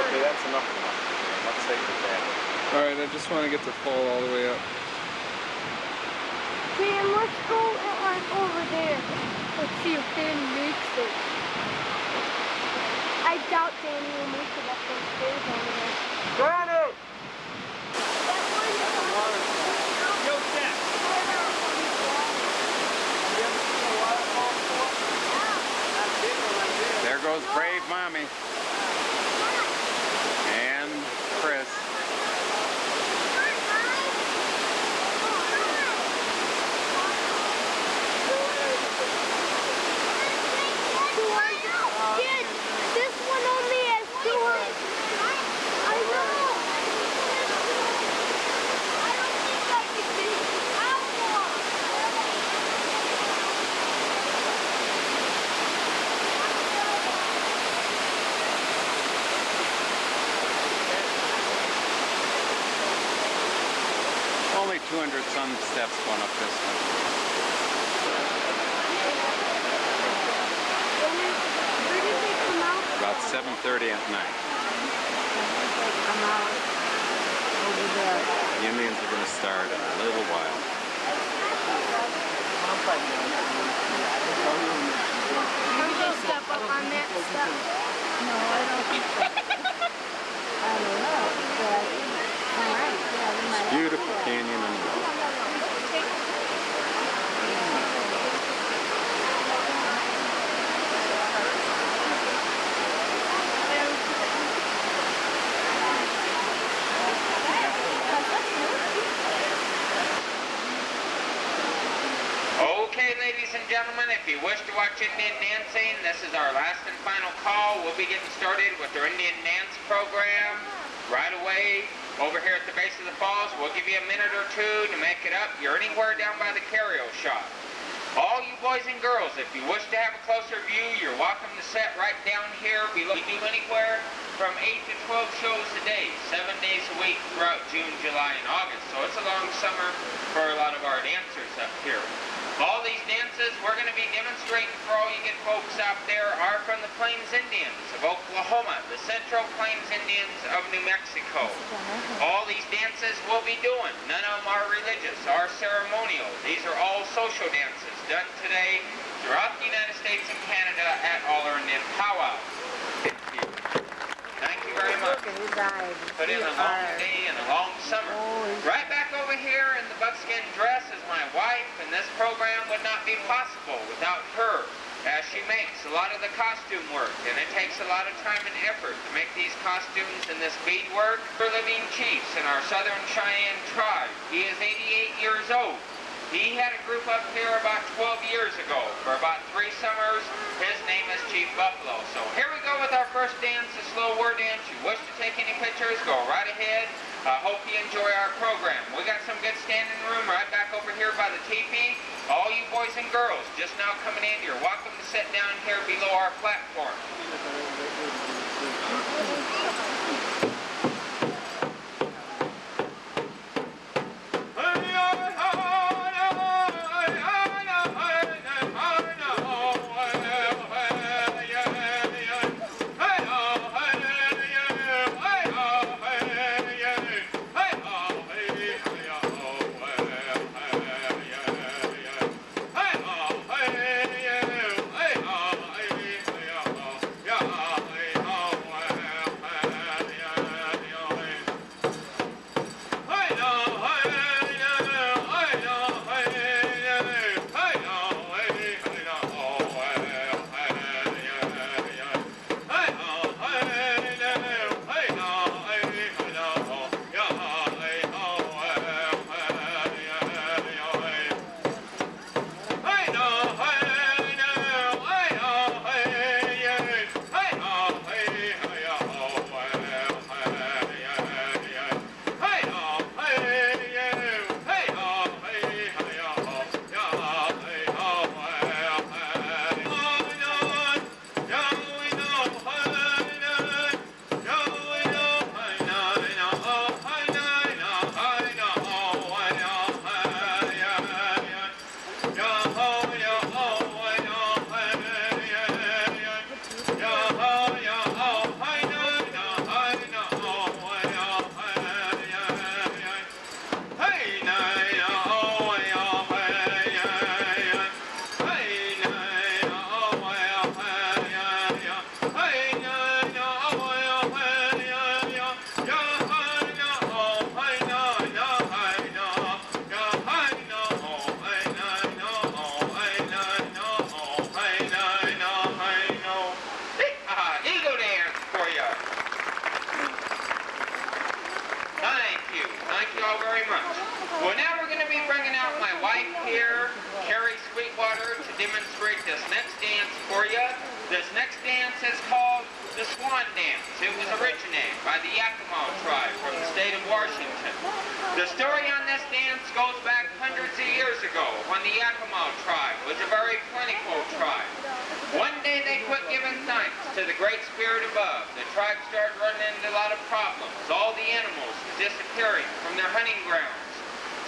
Okay, that's enough. Let's say that. Alright, I just want to get the fall all the way up. Dan, let's go like over there. Let's see if Dan makes it. I doubt Danny will make it up those stairs over there. Granny! Yo, Jack. There goes brave mommy. And Chris. Dad, this one only has 200. I know. I don't think I can do Only 200 some steps going up this one. Where did they come out? About 7:30 at night. Come out over there. The Indians are going to start in a little while. Can they step up on that stuff? No, I don't think so. I don't know. But, all right. Yeah, we might. Beautiful canyon and Okay, ladies and gentlemen, if you wish to watch Indian dancing, this is our last and final call. We'll be getting started with our Indian dance program right away over here at the base of the falls. We'll give you a minute or two to make it up. You're anywhere down by the carry shop. All you boys and girls, if you wish to have a closer view, you're welcome to sit right down here below. We do anywhere from 8 to 12 shows a day, 7 days a week throughout June, July, and August. So it's a long summer for a lot of our dancers up here. All these dances we're going to be demonstrating for all you good folks out there are from the Plains Indians of Oklahoma, the Central Plains Indians of New Mexico. All these dances we'll be doing, none of them are religious, are ceremonial. These are all social dances done today throughout the United States and Canada at all our Indian powwows. Thank you very much. Put in a long day and a long summer. Right back over here in the buckskin dress is my wife, and this program would not be possible without her, as she makes a lot of the costume work, and it takes a lot of time and effort to make these costumes and this beadwork. We're living chiefs in our Southern Cheyenne tribe. He is 88 years old. He had a group up here about 12 years ago for about 3 summers. His name is Chief Buffalo. So here we go with our first dance, the slow word dance. You wish to take any pictures, go right ahead. Hope you enjoy our program. We got some good standing room right back over here by the teepee. All you boys and girls just now coming in, you're welcome to sit down here below our platform. Thank you all very much. Well, now we're going to be bringing out my wife here, Carrie Sweetwater, to demonstrate this next dance for you. This next dance is called the Swan Dance. It was originated by the Yakima tribe from the state of Washington. The story on this dance goes back hundreds of years ago when the Yakima tribe was a very plentiful tribe. One day they quit giving thanks to the Great Spirit above. The tribe started running into a lot of problems. All the animals were disappearing from their hunting grounds.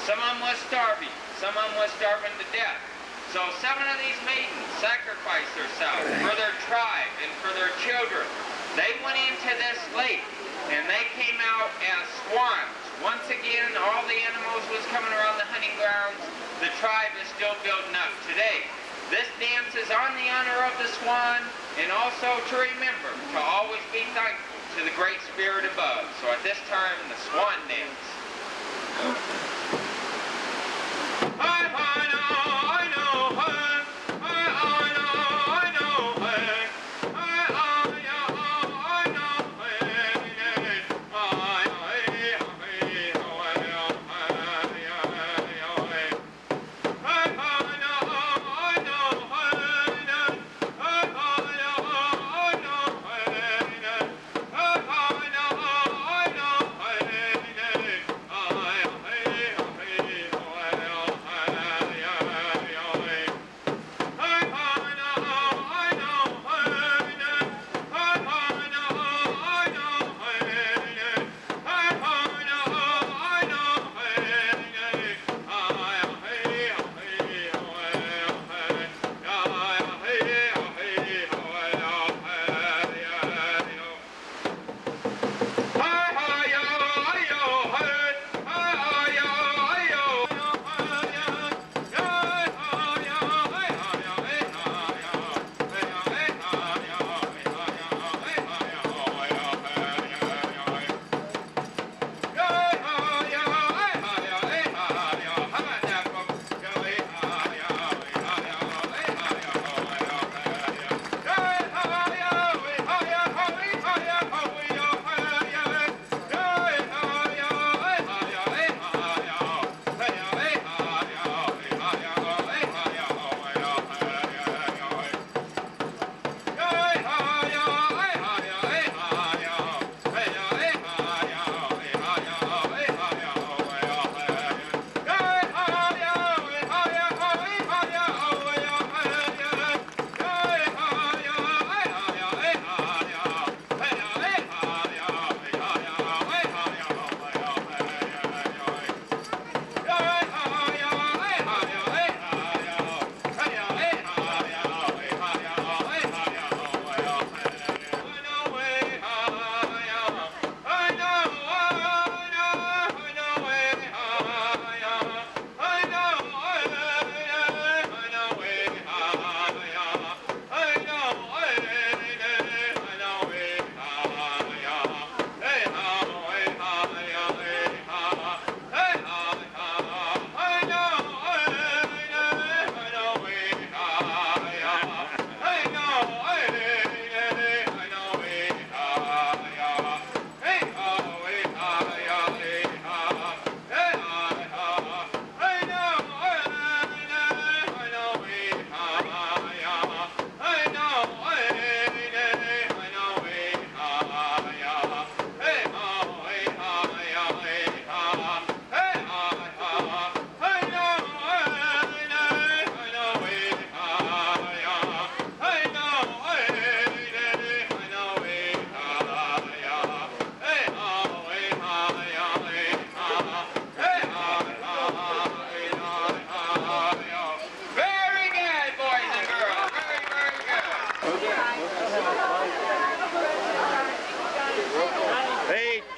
Some of them was starving. Some of them was starving to death. So 7 of these maidens sacrificed themselves for their tribe and for their children. They went into this lake and they came out as swans. Once again, all the animals was coming around the hunting grounds. The tribe is still building up today. This dance is on the honor of the swan and also to remember to always be thankful to the Great Spirit above. So at this time, the Swan Dance.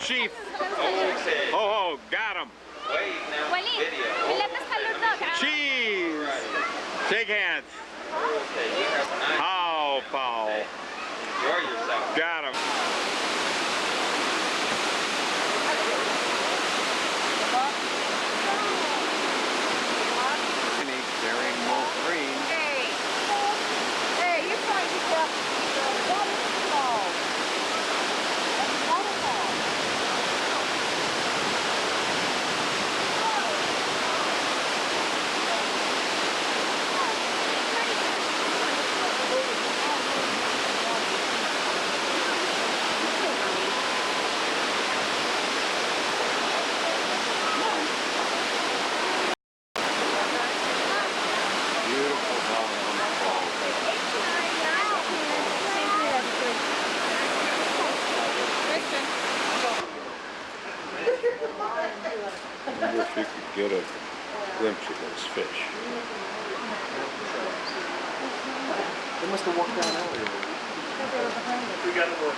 Chief. Oh, got him. Cheese. Shake hands. Oh, Paul. Enjoy yourself. Got him. Carrying more green. Hey, you're trying to get waterfall. Waterfall. wonder if you could get a glimpse of those fish. They must have walked down earlier. We got to work.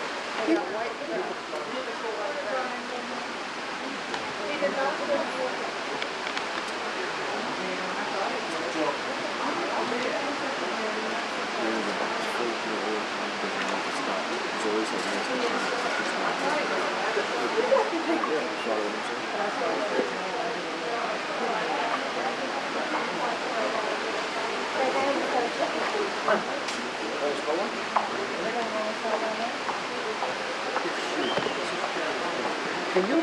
Can you? No,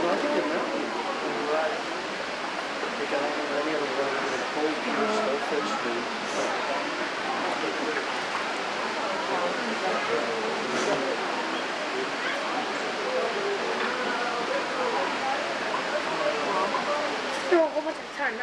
I think you're not. Because I don't know any other way to hold your starfish Throw a whole bunch of time.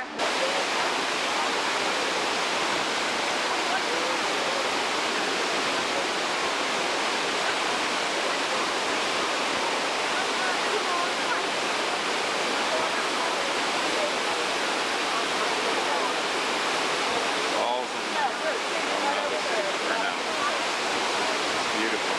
Beautiful.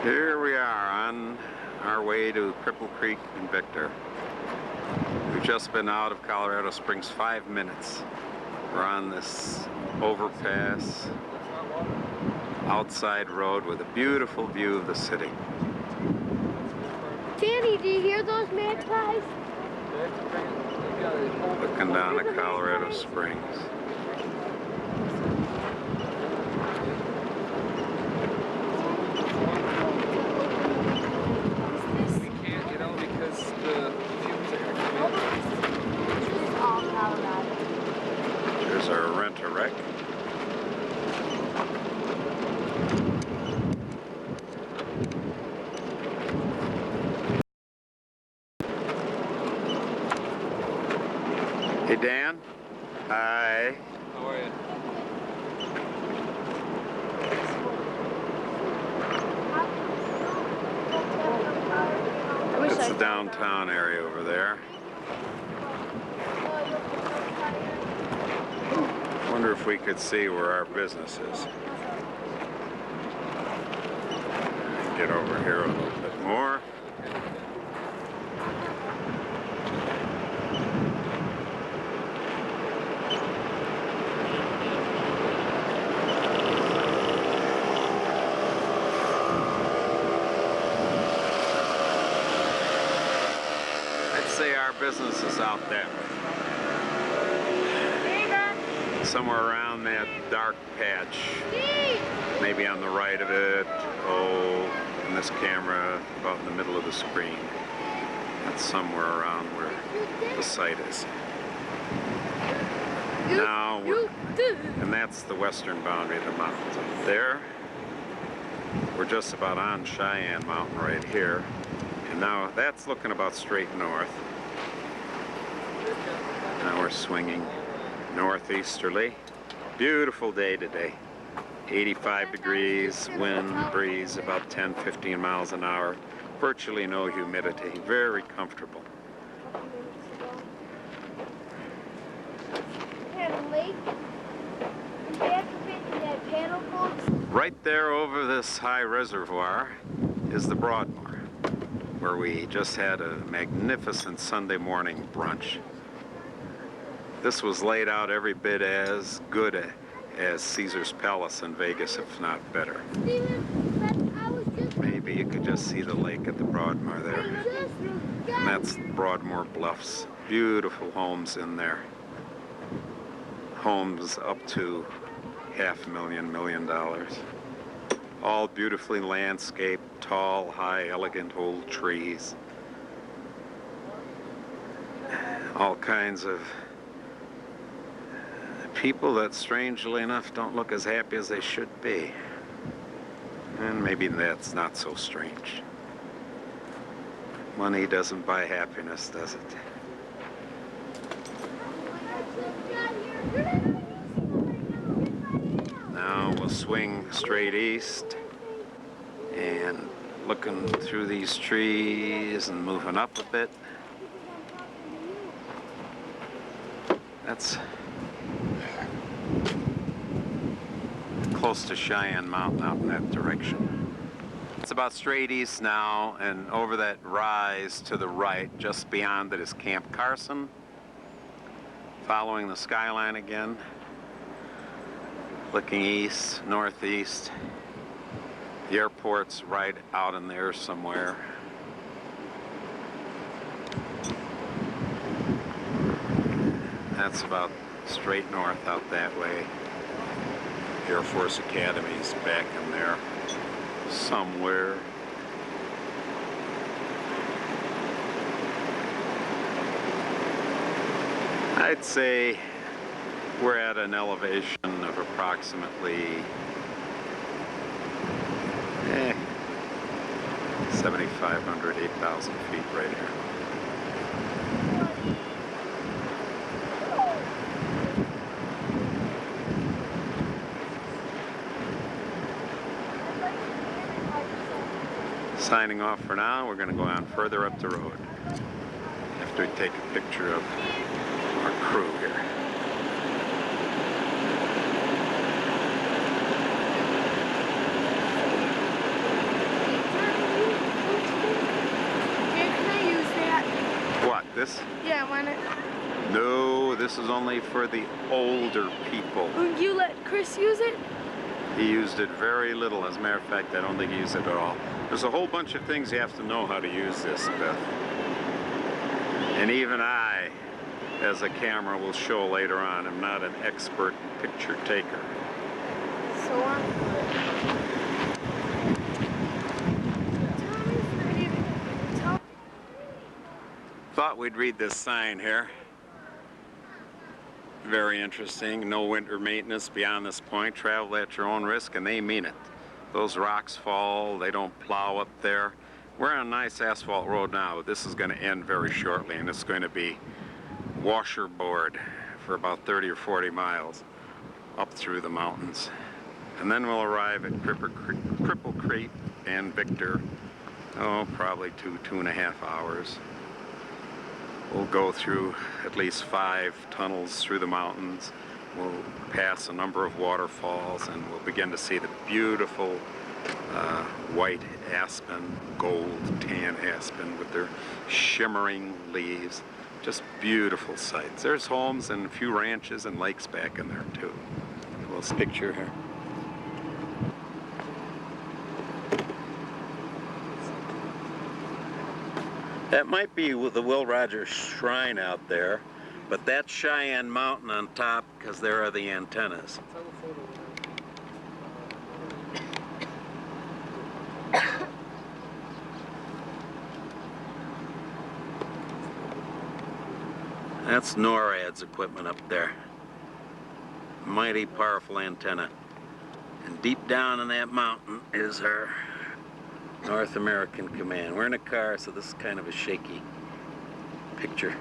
Here we are on our way to Cripple Creek and Victor. We've just been out of Colorado Springs 5 minutes. We're on this overpass, outside road with a beautiful view of the city. Danny, do you hear those magpies? Looking down at Colorado Springs. We can't, you know, because the fumes are coming All Colorado. There's our rent-a-wreck. Hey Dan. Hi. How are you? It's the downtown area over there. Wonder if we could see where our business is. Get over here a little bit more. I'd say our business is out that way. Somewhere around that dark patch. Maybe on the right of it. Oh, in this camera, about in the middle of the screen. That's somewhere around where the site is. Now, and that's the western boundary of the mountains up there. We're just about on Cheyenne Mountain right here. And now that's looking about straight north. Now we're swinging northeasterly. Beautiful day today. 85 degrees, wind, breeze about 10-15 miles an hour. Virtually no humidity. Very comfortable. Right there over this high reservoir is the Broadmoor. where we just had a magnificent Sunday morning brunch. This was laid out every bit as good as Caesar's Palace in Vegas, if not better. Maybe you could just see the lake at the Broadmoor there. And that's Broadmoor Bluffs. Beautiful homes in there. Homes up to $500,000, $1 million. All beautifully landscaped, tall, high, elegant old trees. All kinds of people that, strangely enough, don't look as happy as they should be. And maybe that's not so strange. Money doesn't buy happiness, does it? Now we'll swing straight east and looking through these trees and moving up a bit. That's close to Cheyenne Mountain out in that direction. It's about straight east now, and over that rise to the right, just beyond it, is Camp Carson. Following the skyline again, looking east, northeast. The airport's right out in there somewhere. That's about straight north out that way. Air Force Academy's back in there somewhere. I'd say we're at an elevation of approximately 7,500, 8,000 feet right here. Signing off for now. We're going to go on further up the road after we take a picture of our crew here. Can I use that? What, this? Yeah, why not? No, this is only for the older people. Will you let Chris use it? He used it very little. As a matter of fact, I don't think he used it at all. There's a whole bunch of things you have to know how to use this, Beth. And even I, as a camera will show later on, am not an expert picture taker. So Thought we'd read this sign here. Very interesting. No winter maintenance beyond this point. Travel at your own risk, and they mean it. Those rocks fall, they don't plow up there. We're on a nice asphalt road now, but this is going to end very shortly, and it's going to be washerboard for about 30 or 40 miles up through the mountains. And then we'll arrive at Cripple Creek and Victor, probably 2.5 hours. We'll go through at least 5 tunnels through the mountains. We'll pass a number of waterfalls, and we'll begin to see the beautiful white aspen, gold tan aspen with their shimmering leaves. Just beautiful sights. There's homes and a few ranches and lakes back in there too. A little picture here. That might be the Will Rogers Shrine out there, but that's Cheyenne Mountain on top because there are the antennas. That's NORAD's equipment up there. Mighty powerful antenna. And deep down in that mountain is our North American Command. We're in a car, so this is kind of a shaky picture.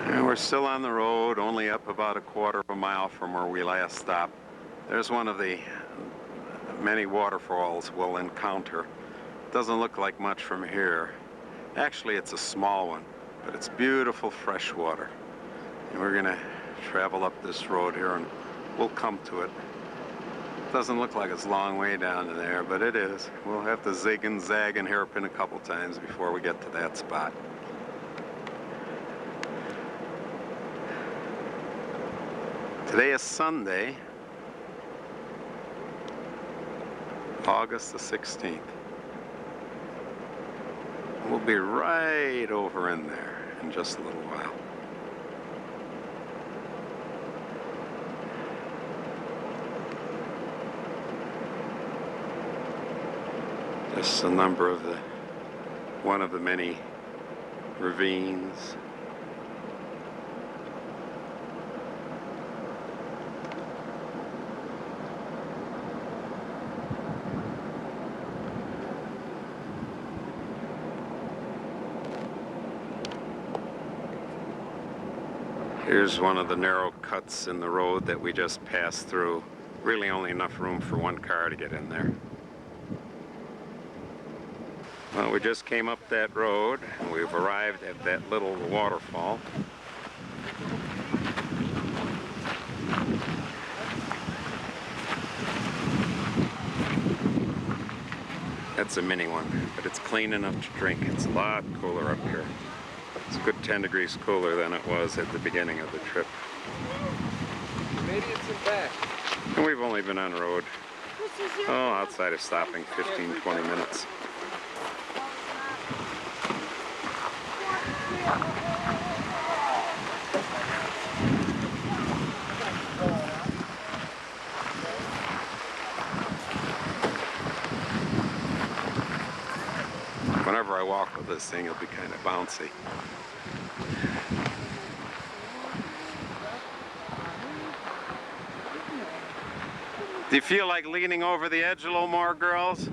And we're still on the road, only up about a quarter of a mile from where we last stopped. There's one of the many waterfalls we'll encounter. Doesn't look like much from here. Actually, it's a small one, but it's beautiful fresh water. And we're gonna travel up this road here and we'll come to it. Doesn't look like it's a long way down to there, but it is. We'll have to zig and zag and hairpin a couple times before we get to that spot. Today is Sunday, August the 16th. We'll be right over in there in just a little while. Just a number of one of the many ravines. Here's one of the narrow cuts in the road that we just passed through. Really only enough room for one car to get in there. Well, we just came up that road and we've arrived at that little waterfall. That's a mini one, but it's clean enough to drink. It's a lot cooler up here. It's a good 10 degrees cooler than it was at the beginning of the trip. Maybe it's in back. And we've only been on the road, outside of stopping, 15-20 minutes. Whenever I walk with this thing, it'll be kind of bouncy. Do you feel like leaning over the edge a little more, girls?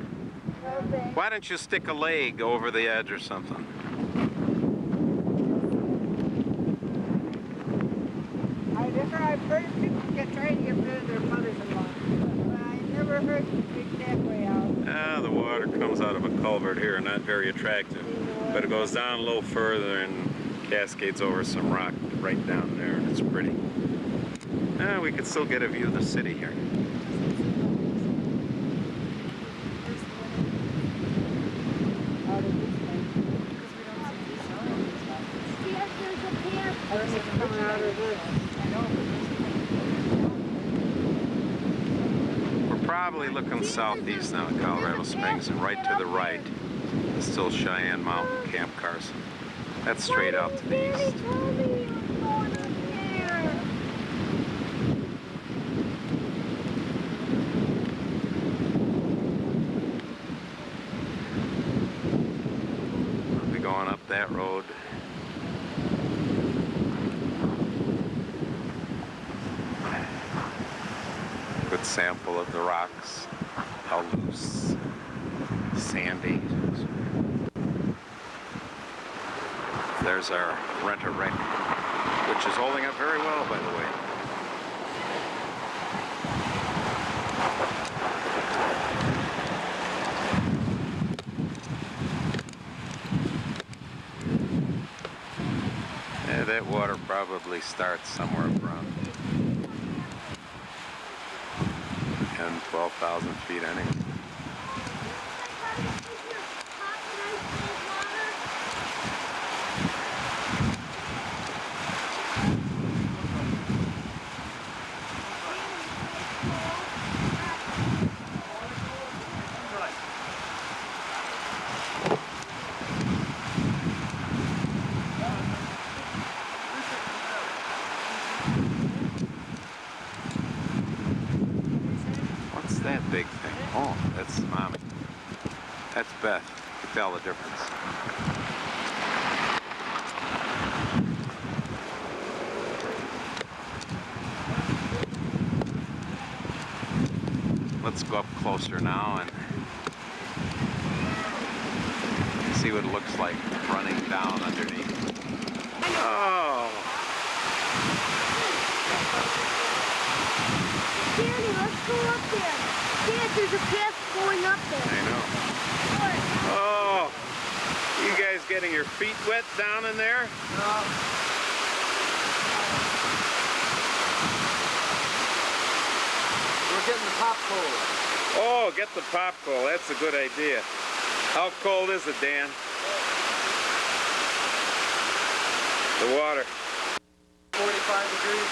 Why don't you stick a leg over the edge or something? I've heard people try to get rid of their mothers-in-law, but I never heard them take that way out. The water comes out of a culvert here, not very attractive, but it goes down a little further and cascades over some rock right down there, and it's pretty. We could still get a view of the city here. We're probably looking southeast now at Colorado Springs, and right to the right is still Cheyenne Mountain camp cars. That's straight out to the east. We'll be going up that road. Good sample of the rocks, how loose, sandy. There's our rent-a-wreck, which is holding up very well, by the way. Yeah, that water probably starts somewhere around 10, 12,000 feet anyway. That big thing. Oh, that's Mommy. That's Beth. You can tell the difference. Let's go up closer now and see what it looks like running down underneath. Oh! Danny, let's go up there. Dad, there's a path going up there. I know. Oh! You guys getting your feet wet down in there? No. We're getting the pop cola. Oh, get the pop cola. That's a good idea. How cold is it, Dan? The water. 45 degrees.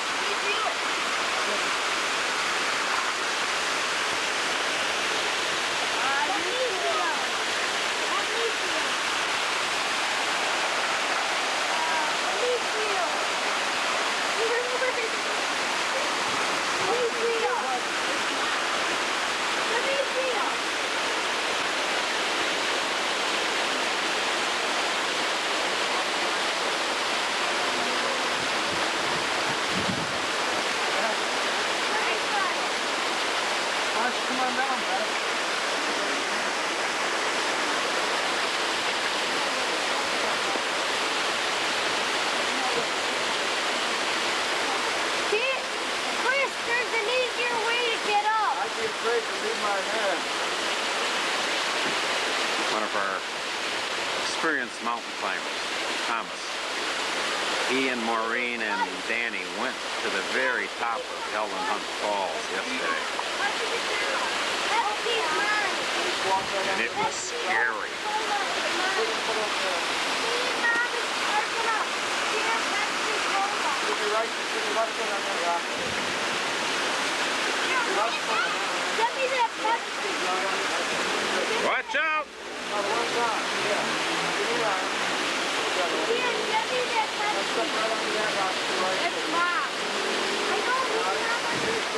Come on down, Beth. Chris, there's an easier way to get up. I'd be afraid to leave my head. One of our experienced mountain climbers, Thomas. He and Maureen and Danny went to the very top of Helen Hunt Falls yesterday. And it was scary. Watch out!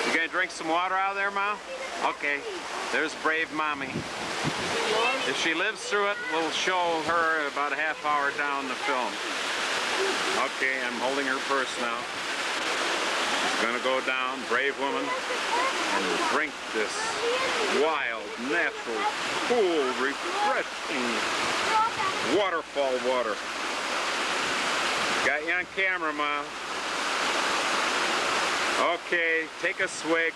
You gonna drink some water out of there, Ma? Okay. There's brave Mommy. If she lives through it, we'll show her about a half hour down the film. Okay, I'm holding her purse now. She's gonna go down, brave woman, and drink this wild, natural, cool, refreshing waterfall water. Got you on camera, Ma. Okay, take a swig.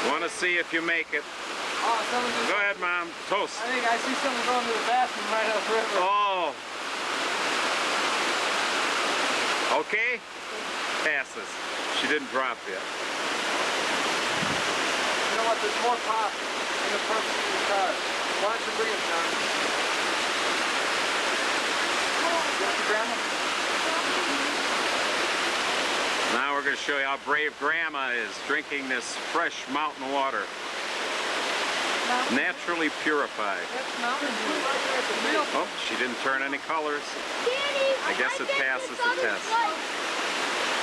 Want to see if you make it. Oh, Go ahead, Mom. Toast. I think I see someone going to the bathroom right up the river. Oh. Okay. Passes. She didn't drop yet. You know what? There's more pop in the front seat of the car. Why don't you bring it, John? Get it to Grandma? Now we're going to show you how brave Grandma is drinking this fresh mountain water. Naturally purified. Oh, she didn't turn any colors. I guess it passes the test.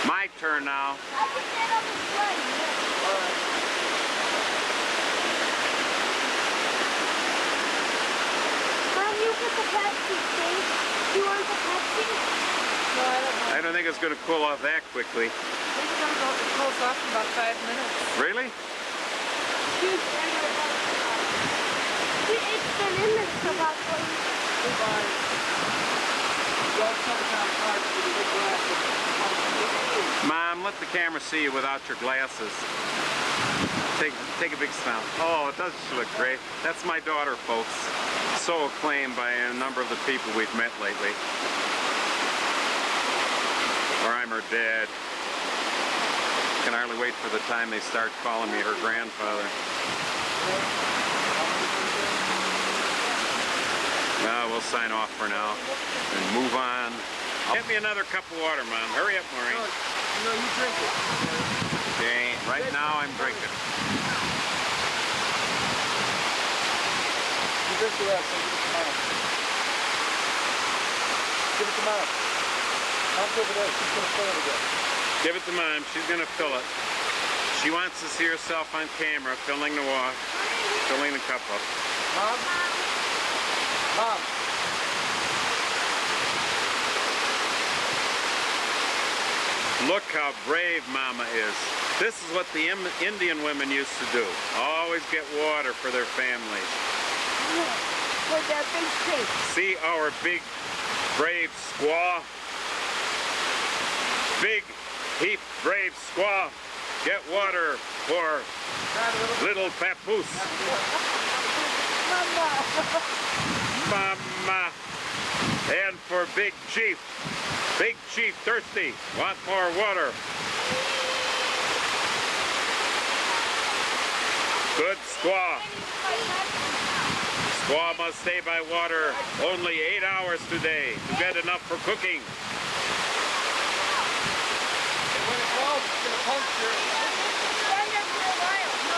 My turn now. Mom, you put the Pepsi, please. Do you want the Pepsi? No, I don't know. I don't think it's going to cool off that quickly. It's going to go close off in about 5 minutes. Really? It's been in there for about 20 minutes. Mom, let the camera see you without your glasses. Take a big snout. Oh, it does look great. That's my daughter, folks. So acclaimed by a number of the people we've met lately. Or I'm her dad. Can hardly wait for the time they start calling me her grandfather. We'll sign off for now and move on. Get me another cup of water, Mom. Hurry up, Maureen. No, you drink it. Okay, right now I'm drinking. You drink the rest and give it to Mom. Give it to Mom. Mom's over there. She's going to fill it again. Give it to Mom. She's going to fill it. She wants to see herself on camera filling the water, filling the cup up. Mom? Mom? Look how brave Mama is. This is what the Indian women used to do. Always get water for their families. With their big feet. See our big, brave squaw? Big, heap, brave squaw. Get water for little papoose. Mama. And for Big Chief. Big Chief thirsty. Want more water. Good squaw. Squaw must stay by water only 8 hours today to get enough for cooking. And when it falls, it's gonna puncture.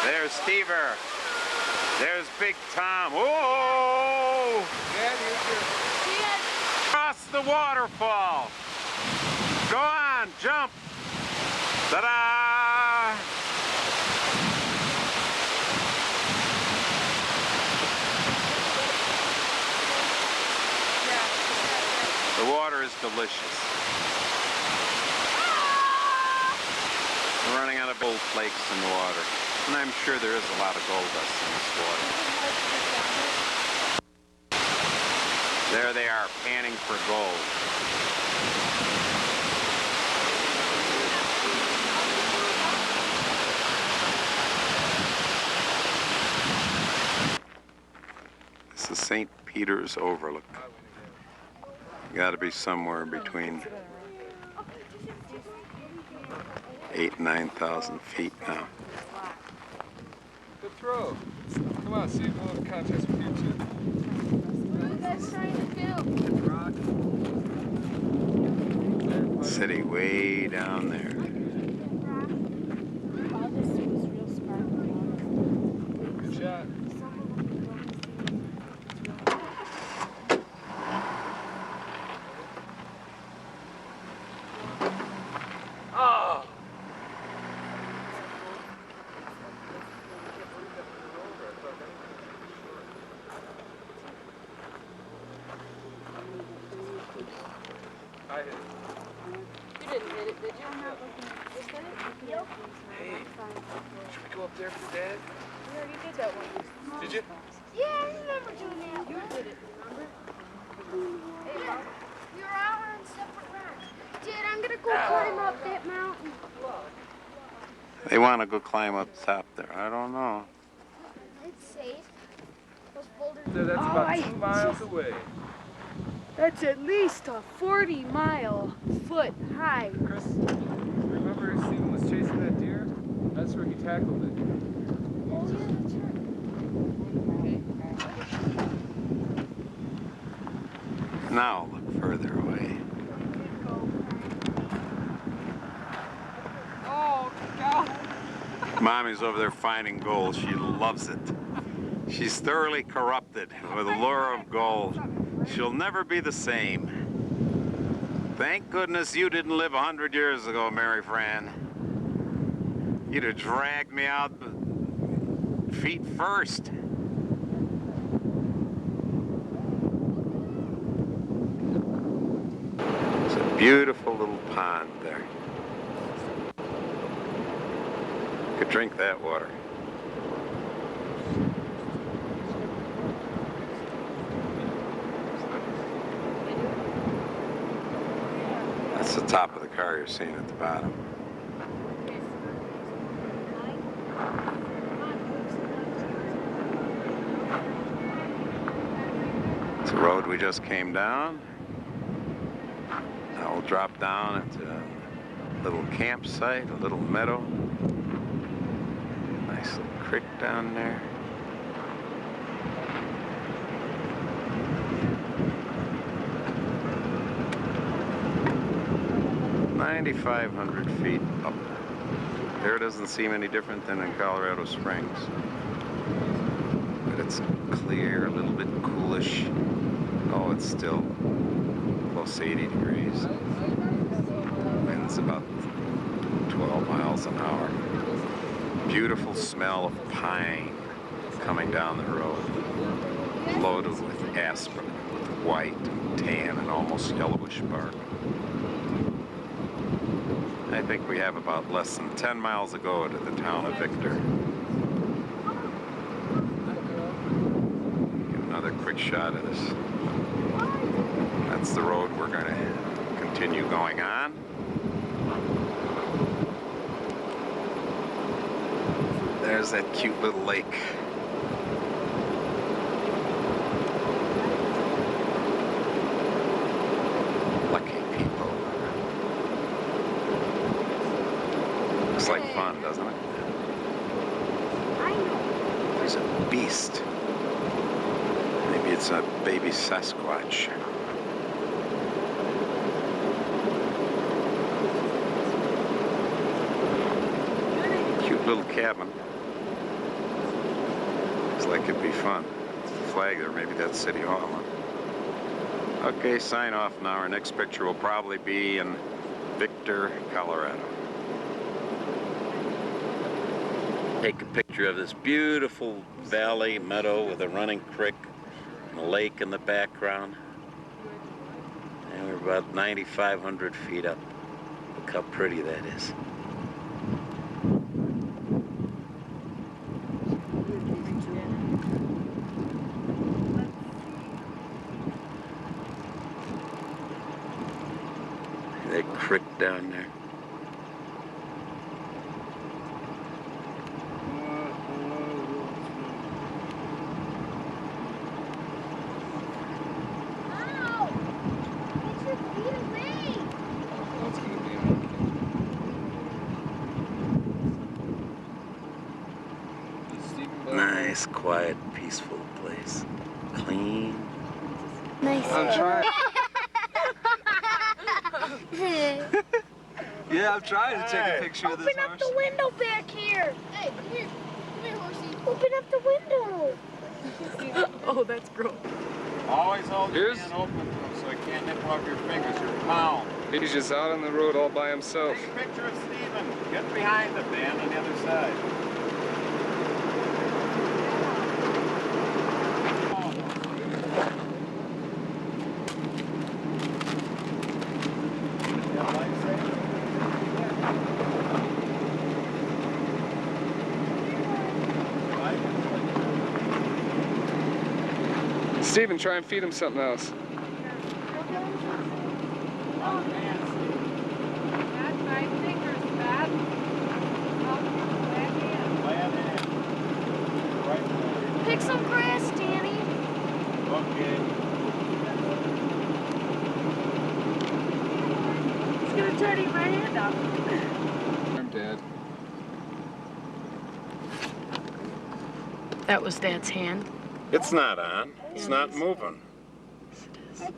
There's Stever. There's Big Tom. Whoa! Dad, here's your... Across the waterfall. Go on, jump. Ta-da! The water is delicious. We're running out of gold flakes in the water. And I'm sure there is a lot of gold dust in this water. There they are, panning for gold. This is St. Peter's Overlook. Got to be somewhere between 8,000 and 9,000 feet now. Good throw. Come on, see if we'll have a contest with you too. What are you guys trying to do? City way down there. Good shot. Oh! I hit it. You didn't hit it, did you? Hey, should we go up there for Dad? We already did that one. Did you? Yeah, I remember doing that. You did it, remember? Yeah, we were out on separate rocks. Dad, I'm gonna go climb up that mountain. They want to go climb up top there. I don't know. It's safe. Those boulders. That's about 2 miles away. That's at least a 40-mile foot high. Chris, remember Stephen was chasing that deer? That's where he tackled it. Oh, yeah, that's right. Now look further away. Oh, God. Mommy's over there finding gold. She loves it. She's thoroughly corrupted with the lure of gold. She'll never be the same. Thank goodness you didn't live 100 years ago, Mary Fran. You'd have dragged me out feet first. It's a beautiful little pond there. You could drink that water. That's the top of the car you're seeing at the bottom. It's the road we just came down. Now we'll drop down into a little campsite, a little meadow. Nice little creek down there. $9,500 feet up. There doesn't seem any different than in Colorado Springs. But it's clear, a little bit coolish. Oh, it's still close to 80 degrees. Wind's about 12 miles an hour. Beautiful smell of pine coming down the road. Loaded with aspen, with white and tan and almost yellowish bark. I think we have about less than 10 miles to go to the town of Victor. Get another quick shot of this. That's the road we're going to continue going on. There's that cute little lake. Lucky people. Looks like fun, doesn't it? I know. is a beast. Maybe it's a baby Sasquatch. Cute little cabin. Looks like it'd be fun. It's the flag there, maybe that's City Hall. Huh? Okay, sign off now. Our next picture will probably be in Victor, Colorado. Take a picture of this beautiful valley meadow with a running creek and a lake in the background. And we're about 9,500 feet up. Look how pretty that is. That creek down there. Nice, quiet, peaceful place. Clean. Nice. I'm trying. Yeah, I'm trying to take a picture of this Open up the window back here. Hey, come here. Come here, horsey. Open up the window. Oh, that's gross. Always hold your Here's- hand open so it can't nip off your fingers or palm. He's just out on the road all by himself. Take a picture of Steven. Get behind the man on the other side. Steven, try and feed him something else. That's my fingers, Pat. Pick some grass, Danny. Okay. He's gonna try to eat my hand up. I'm dead. That was Dad's hand. It's not on. It's not moving.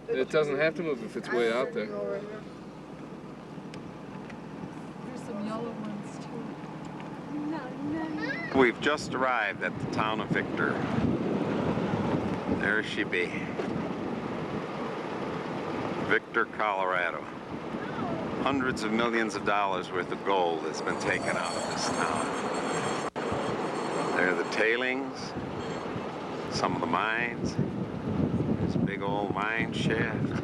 It doesn't have to move if it's way out there. There's some yellow ones too. We've just arrived at the town of Victor. There she be. Victor, Colorado. Hundreds of millions of dollars worth of gold has been taken out of this town. There are the tailings, some of the mines, this big old mine shaft.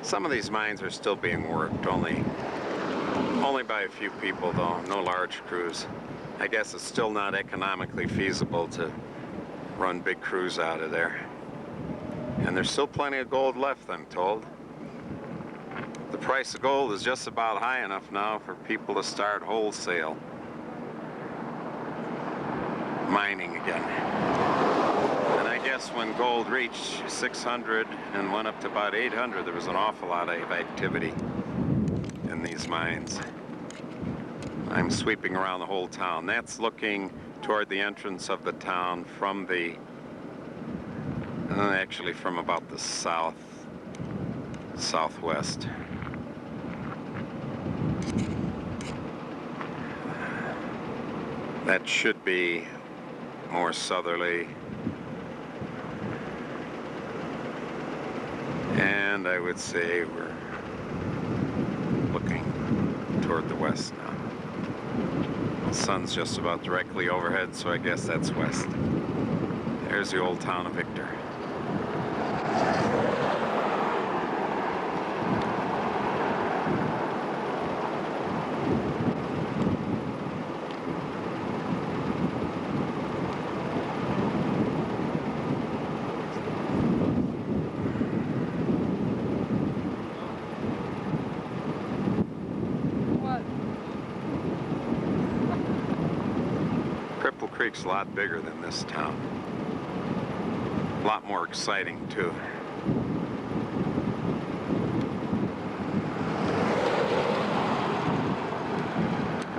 Some of these mines are still being worked, only by a few people though, no large crews. I guess it's still not economically feasible to run big crews out of there. And there's still plenty of gold left, I'm told. The price of gold is just about high enough now for people to start wholesale mining again. And I guess when gold reached 600 and went up to about 800, there was an awful lot of activity in these mines. I'm sweeping around the whole town. That's looking toward the entrance of the town from the, actually from about the southwest. That should be more southerly. And I would say we're looking toward the west now. The sun's just about directly overhead, so I guess that's west. There's the old town of Victor. Cripple Creek's a lot bigger than this town. A lot more exciting, too.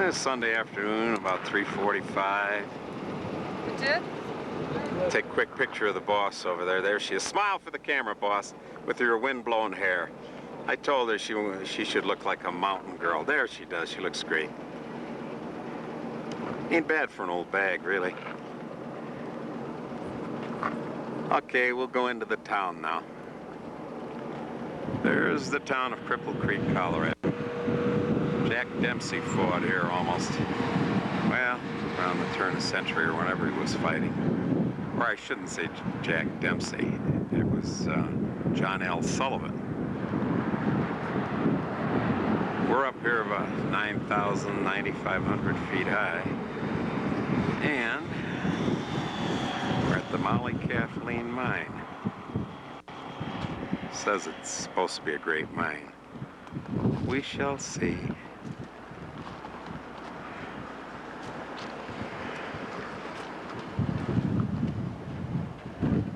It's Sunday afternoon, about 3:45. You did? Take a quick picture of the boss over there. There she is. Smile for the camera, boss, with your wind-blown hair. I told her she should look like a mountain girl. There she does. She looks great. Ain't bad for an old bag, really. Okay, we'll go into the town now. There's the town of Cripple Creek, Colorado. Jack Dempsey fought here almost, well, around the turn of the century or whenever he was fighting. Or I shouldn't say Jack Dempsey. It was John L. Sullivan. We're up here about 9,000, 9,500 feet high. And we're at the Molly Kathleen mine. Says it's supposed to be a great mine. We shall see.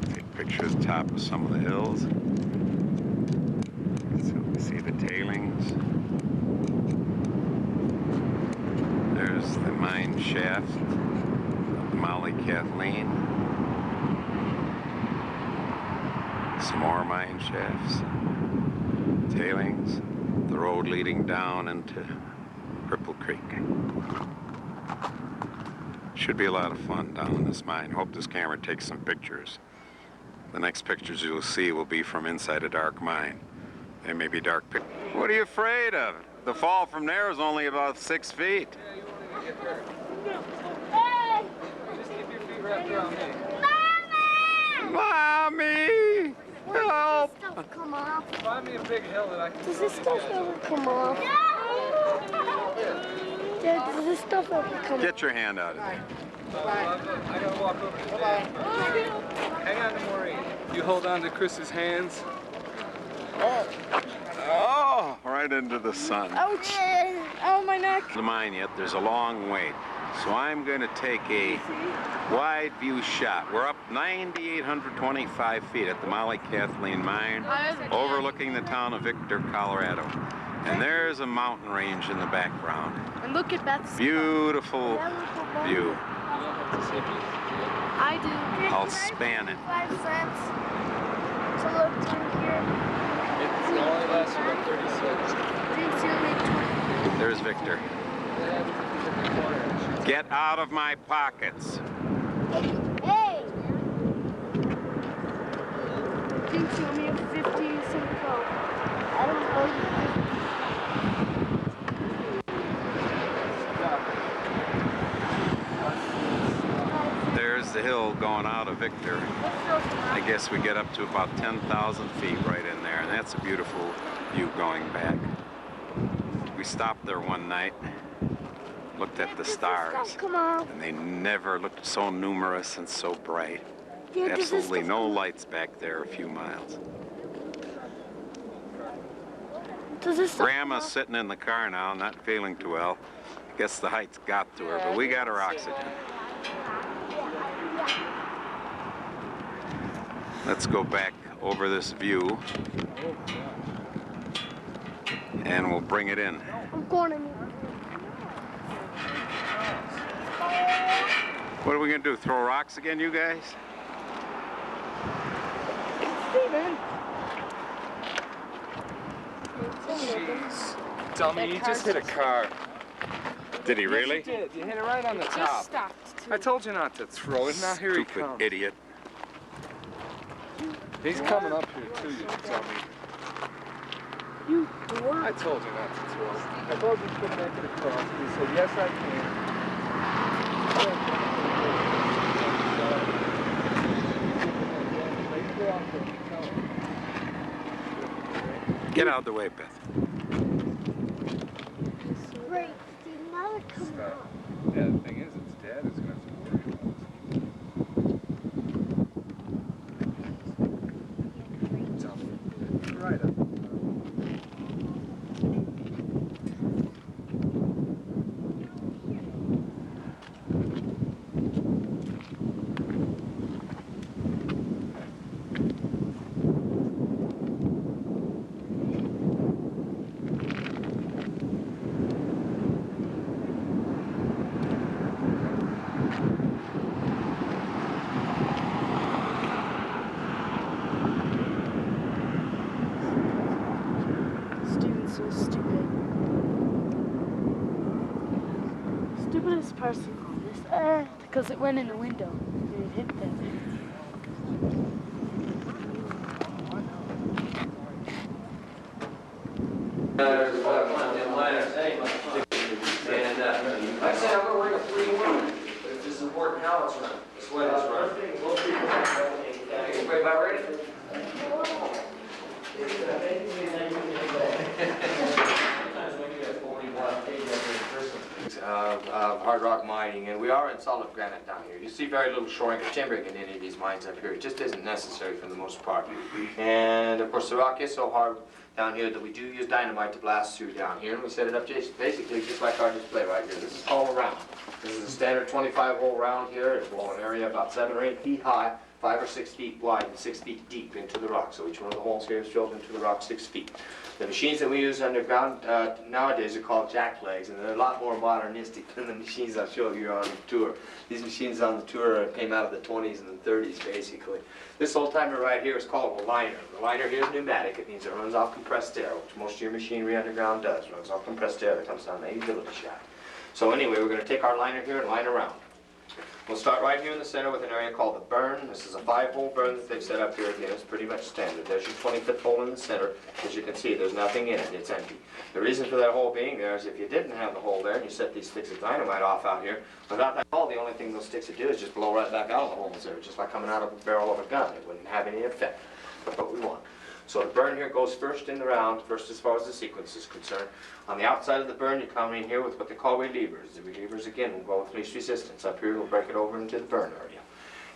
Take a picture of the top of some of the hills. So we see the tailings. There's the mine shaft of the Molly Kathleen. Some more mine shafts. Tailings. The road leading down into Cripple Creek. Should be a lot of fun down in this mine. Hope this camera takes some pictures. The next pictures you'll see will be from inside a dark mine. They may be dark pictures. What are you afraid of? The fall from there is only about 6 feet. Yeah, you won't get hurt. Hey! Just keep your feet wrapped around me. Mommy! Help! Does this stuff come off? Find me a big hill that I can. Does this stuff ever come off? Dad, does this stuff ever come off? Get your hand out of there. I gotta walk over to Dad. Hang on to Maureen. You hold on to Chris's hands. Oh, right into the sun. Ouch! Oh, my neck. The mine yet, there's a long wait. So I'm going to take a wide view shot. We're up 9,825 feet at the Molly Kathleen mine, overlooking the town of Victor, Colorado. And there's a mountain range in the background. And look at Beth's. Beautiful view. I do. I'll span it. 5 cents to look through here. It only lasts about 30 seconds. Didn't see me 20. There's Victor. Get out of my pockets. Hey! Didn't see me at 15 cent go. I don't know. There's the hill going out of Victor. I guess we get up to about 10,000 feet right in there, and that's a beautiful view going back. We stopped there one night, looked at the stars, Come on. and they never looked so numerous and so bright. Yeah, does this Absolutely stuff no come off? lights back there a few miles. Does this stuff Grandma's come off? sitting in the car now, not feeling too well. Guess the heights got to her, but we got her oxygen. Let's go back over this view, and we'll bring it in. I'm going to. What are we gonna do, throw rocks again, you guys? Steven. Jeez. Dummy, you just hit a car. Did he Yes, really? you did. You hit it right on the Just top. stopped. I told you not to throw it. Now here he Stupid comes. idiot. He's coming up here too, you dummy. You dork. I told you not to throw. I told you to make it across. And you said, yes, I can. Get out of the way, Beth. Great. Steve, now they're coming Stop. up. Yeah, the thing is, it's Dad who's going to have to worry about this. Right up. stupid is person called this? Because it went in the window and it hit them. And like I said, I'm going to ring a 3-1. But if this is working how it's running, this way it's running. Everybody about ready? Hard rock mining, and we are in solid granite down here. You see very little shoring or timbering in any of these mines up here. It just isn't necessary for the most part. And of course the rock is so hard down here that we do use dynamite to blast through down here, and we set it up basically just like our display right here. This is all around. This is a standard 25-hole round here. It's an area about 7 or 8 feet high, 5 or 6 feet wide, and 6 feet deep into the rock. So each one of the holes here is drilled into the rock 6 feet. The machines that we use underground nowadays are called jack legs, and they're a lot more modernistic than the machines I'll show you on the tour. These machines on the tour came out of the 20s and the 30s, basically. This old timer right here is called a liner. The liner here is pneumatic. It means it runs off compressed air, which most of your machinery underground does. It runs off compressed air that comes down the utility shaft. So anyway, we're going to take our liner here and line around. We'll start right here in the center with an area called the burn. This is a 5-hole burn that they've set up here again. It's pretty much standard. There's your 25th hole in the center. As you can see, there's nothing in it. It's empty. The reason for that hole being there is if you didn't have the hole there and you set these sticks of dynamite off out here, without that hole, the only thing those sticks would do is just blow right back out of the holes there, just like coming out of a barrel of a gun. It wouldn't have any effect. That's what we want. So the burn here goes first in the round, first as far as the sequence is concerned. On the outside of the burn, you come in here with what they call relievers. The relievers, again, will go with least resistance. Up here, we'll break it over into the burn area.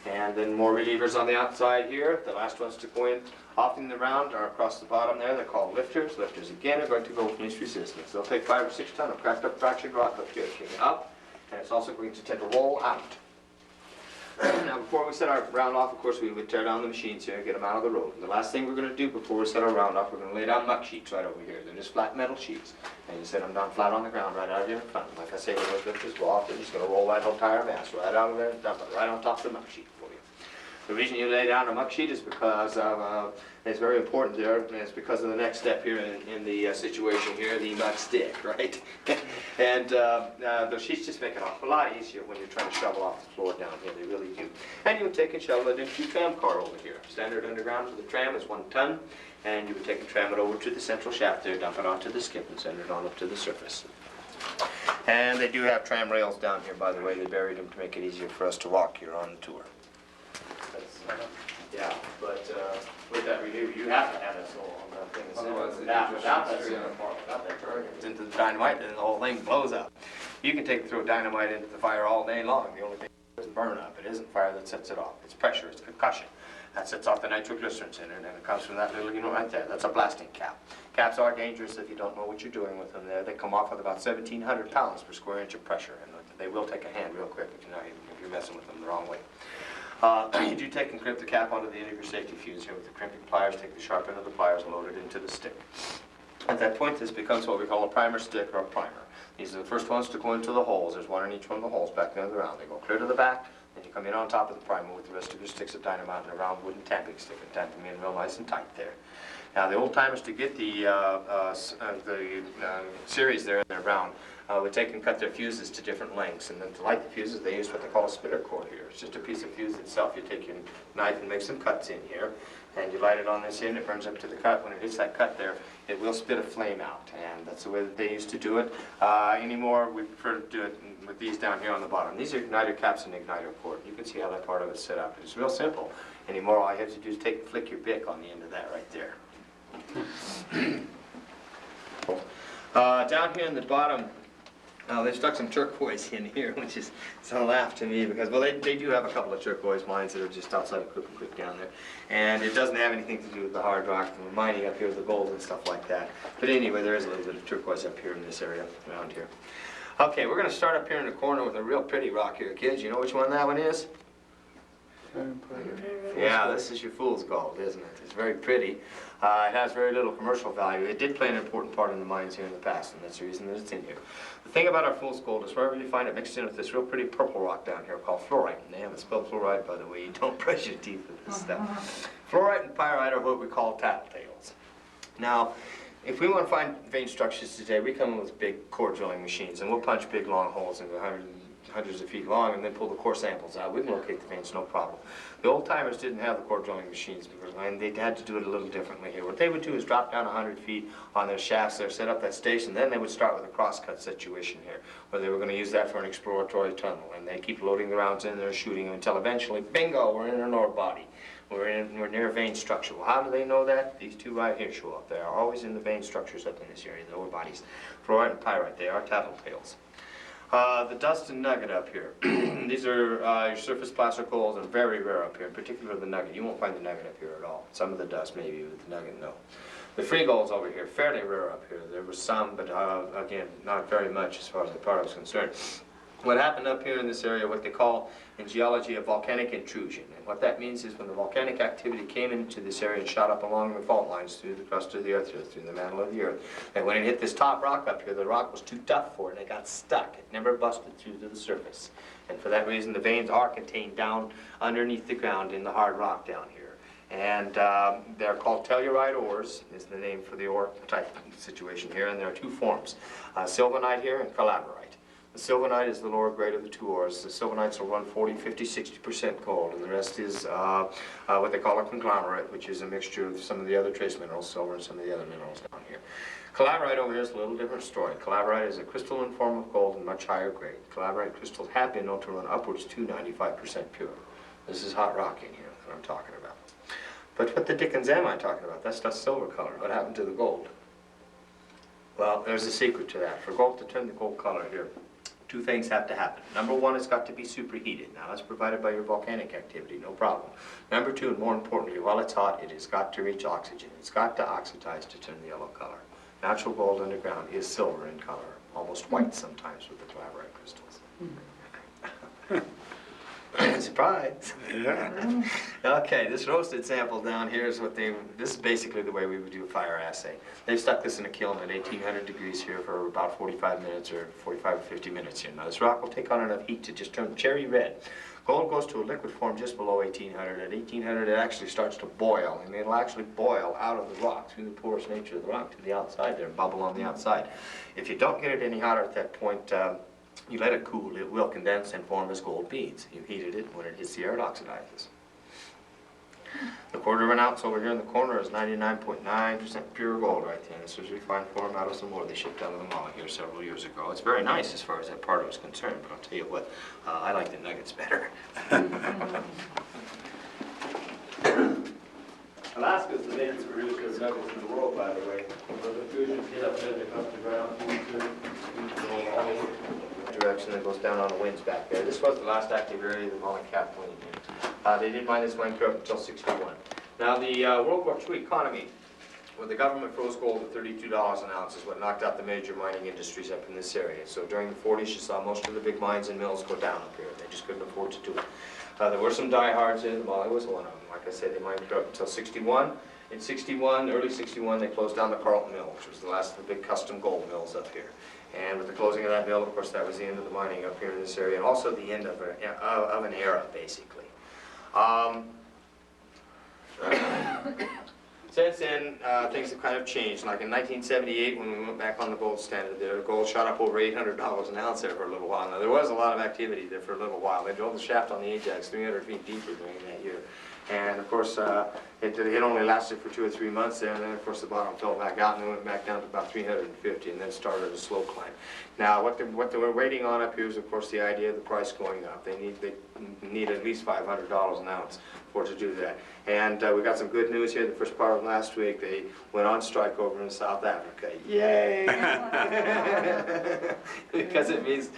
And then more relievers on the outside here. The last ones to go in off in the round are across the bottom there. They're called lifters. Lifters, again, are going to go with least resistance. They'll take 5 or 6 tons of cracked up fractured rock up here, kicking up, and it's also going to tend to roll out. Now, before we set our round off, of course, we would tear down the machines here and get them out of the road. And the last thing we're going to do before we set our round off, we're going to lay down muck sheets right over here. They're just flat metal sheets. And you set them down flat on the ground right out here in front. Like I say, when those lifters go off, they're just going to roll that whole tire mass right out of there and dump it right on top of the muck sheet for you. The reason you lay down a muck sheet is because of, it's very important there, and it's because of the next step here in the situation here, the muck stick, right? And the sheets just make it an awful lot easier when you're trying to shovel off the floor down here, they really do. And you would take and shovel it into your tram car over here. Standard underground for the tram is 1 ton, and you would take and tram it over to the central shaft there, dump it onto the skip, and send it on up to the surface. And they do have tram rails down here, by the way. They buried them to make it easier for us to walk here on the tour. Yeah, but with that reliever, you have to have this hole on that thing. Otherwise, Without that turn into the dynamite, then the whole thing blows up. You can throw dynamite into the fire all day long. The only thing is burn up. It isn't fire that sets it off. It's pressure. It's concussion. That sets off the nitroglycerin center, and it comes from that little unit right there. That's a blasting cap. Caps are dangerous if you don't know what you're doing with them there. They come off with about 1,700 pounds per square inch of pressure, and they will take a hand real quick if you're messing with them the wrong way. You do take and crimp the cap onto the end of your safety fuse here with the crimping pliers. Take the sharp end of the pliers and load it into the stick. At that point, this becomes what we call a primer stick or a primer. These are the first ones to go into the holes. There's one in each one of the holes back there in the round. They go clear to the back, then you come in on top of the primer with the rest of your sticks of dynamite and a round wooden tamping stick and tamp them in real nice and tight there. Now, the old timers, to get the series there in their round, would take and cut their fuses to different lengths, and then to light the fuses, they use what they call a splitter cord here. It's just a piece of fuse itself. You take your knife and make some cuts in here, and you light it on this end. It burns up to the cut. When it hits that cut there, it will spit a flame out, and that's the way that they used to do it. Anymore, we prefer to do it with these down here on the bottom. These are igniter caps and igniter cord. You can see how that part of it's set up. It's real simple. Anymore, all you have to do is take and flick your bic on the end of that right there. Down here in the bottom, they've stuck some turquoise in here, which is a laugh to me because, well, they do have a couple of turquoise mines that are just outside of Cripple Creek down there. And it doesn't have anything to do with the hard rock and the mining up here with the gold and stuff like that. But anyway, there is a little bit of turquoise up here in this area around here. Okay, we're going to start up here in the corner with a real pretty rock here, kids. You know which one that one is? Yeah, this is your fool's gold, isn't it? It's very pretty. It has very little commercial value. It did play an important part in the mines here in the past, and that's the reason that it's in here. The thing about our fool's gold is wherever you find it mixed in with this real pretty purple rock down here called fluorite. And they haven't spelled fluoride, by the way. You don't brush your teeth with this stuff. Fluorite and pyrite are what we call tattletales. Now, If we want to find vein structures today, we come in with big core drilling machines, and we'll punch big long holes into hundreds of feet long and then pull the core samples out. We can locate the veins, no problem. The old timers didn't have the core drilling machines, and they had to do it a little differently here. What they would do is drop down 100 feet on their shafts there, set up that station, then they would start with a cross-cut situation here, where they were going to use that for an exploratory tunnel, and they keep loading the rounds in there, shooting them until eventually, bingo, we're in an ore body. We're near a vein structure. Well, how do they know that? These two right here show up. They are always in the vein structures up in this area, the ore bodies. Fluorite and pyrite, they are tattletales. The dust and nugget up here. These are your surface placer coals, and very rare up here, in particular the nugget. You won't find the nugget up here at all. Some of the dust maybe, but the nugget, no. The free gold's over here, fairly rare up here. There was some, but again, not very much as far as the product is concerned. What happened up here in this area, what they call in geology a volcanic intrusion. And what that means is when the volcanic activity came into this area and shot up along the fault lines through the crust of the earth, through the mantle of the earth, and when it hit this top rock up here, the rock was too tough for it and it got stuck. It never busted through to the surface. And for that reason, the veins are contained down underneath the ground in the hard rock down here. And they're called telluride ores, is the name for the ore type situation here, and there are two forms, sylvanite here and calaverite. The sylvanite is the lower grade of the two ores. The sylvanites will run 40, 50, 60% gold, and the rest is what they call a conglomerate, which is a mixture of some of the other trace minerals, silver and some of the other minerals down here. Calaverite over here is a little different story. Calaverite is a crystalline form of gold and much higher grade. Calaverite crystals have been known to run upwards to 95% pure. This is hot rock in here that I'm talking about. But what the dickens am I talking about? That's just silver color. What happened to the gold? Well, there's a secret to that. For gold to turn the gold color here, two things have to happen. Number one, it's got to be superheated. Now, that's provided by your volcanic activity, no problem. Number two, and more importantly, while it's hot, it has got to reach oxygen. It's got to oxidize to turn the yellow color. Natural gold underground is silver in color, almost white sometimes with the calaverite crystals. Surprise. Yeah. Okay, this roasted sample down here is this is basically the way we would do a fire assay. They've stuck this in a kiln at 1800 degrees here for about 45 minutes or 45 or 50 minutes here. Now this rock will take on enough heat to just turn cherry red. Gold goes to a liquid form just below 1800. At 1800 it actually starts to boil, and it'll actually boil out of the rock through the porous nature of the rock to the outside there and bubble on the outside. If you don't get it any hotter at that point, you let it cool, it will condense and form as gold beads. You heated it, when it hits the air, it oxidizes. The quarter of an ounce over here in the corner is 99.9% pure gold right there. This was refined form out of some ore they shipped out of the mall here several years ago. It's very nice as far as that part of it is concerned, but I'll tell you what, I like the nuggets better. Alaska is the biggest producer of nuggets in the world, by the way. The fusions get up there, they come to the ground, direction that goes down on the winds back there. This was the last active area of the Molly Cap went in. They did mine this mine up until 61. Now the World War II economy, when the government froze gold at $32 an ounce, is what knocked out the major mining industries up in this area. So during the 40s, you saw most of the big mines and mills go down up here. They just couldn't afford to do it. There were some diehards in. Molly was one of them. Like I said, they mined up until 61. In 61, early 61, they closed down the Carlton Mill, which was the last of the big custom gold mills up here. And with the closing of that mill, of course, that was the end of the mining up here in this area, and also the end of an era, basically. Since then, things have kind of changed. Like in 1978, when we went back on the gold standard, the gold shot up over $800 an ounce there for a little while. Now, there was a lot of activity there for a little while. They drilled the shaft on the Ajax 300 feet deeper during that year. And of course, it only lasted for 2 or 3 months there, and then of course the bottom fell back out, and then went back down to about 350, and then started a slow climb. Now, what they were waiting on up here is, of course, the idea of the price going up. They need at least $500 an ounce for to do that. And we got some good news here. The first part of last week, they went on strike over in South Africa. Yay! Because it means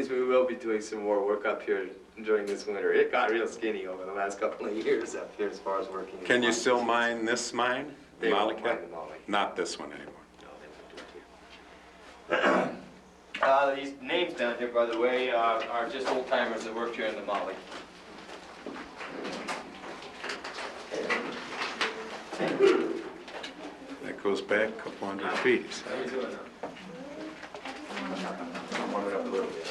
we will be doing some more work up here during this winter. It got real skinny over the last couple of years up here as far as working. Can you still mine this mine? They won't mine the Molly. Not this one anymore. No, they won't do it here. These names down here, by the way, are just old timers that worked here in the Molly. That goes back a couple hundred feet. How are you doing now? I'll warm it up a little bit.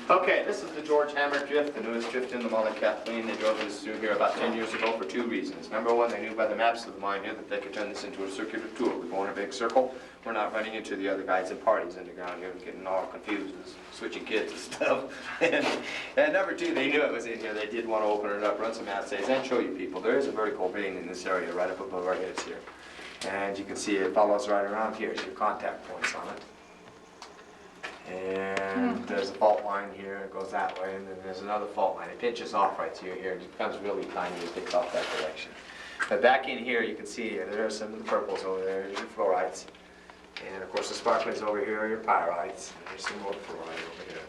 Huh? Okay, this is the George Hammer drift, the newest drift in the Molly Kathleen. They drove this through here about 10 years ago for two reasons. Number one, they knew by the maps of the mine here that they could turn this into a circular tour. We go in a big circle. We're not running into the other guys and parties underground here and getting all confused and switching kids and stuff. And number two, they knew it was in here. They did want to open it up, run some assays, and show you people. There is a vertical vein in this area right up above our heads here. And you can see it follows right around here. It's your contact points on it. And there's a fault line here, it goes that way, and then there's another fault line. It pinches off right through here, it becomes really tiny, it picks off that direction. But back in here, you can see there are some of the purples over there, there's your fluorites. And of course the sparklings over here are your pyrites, and there's some more fluorite over here.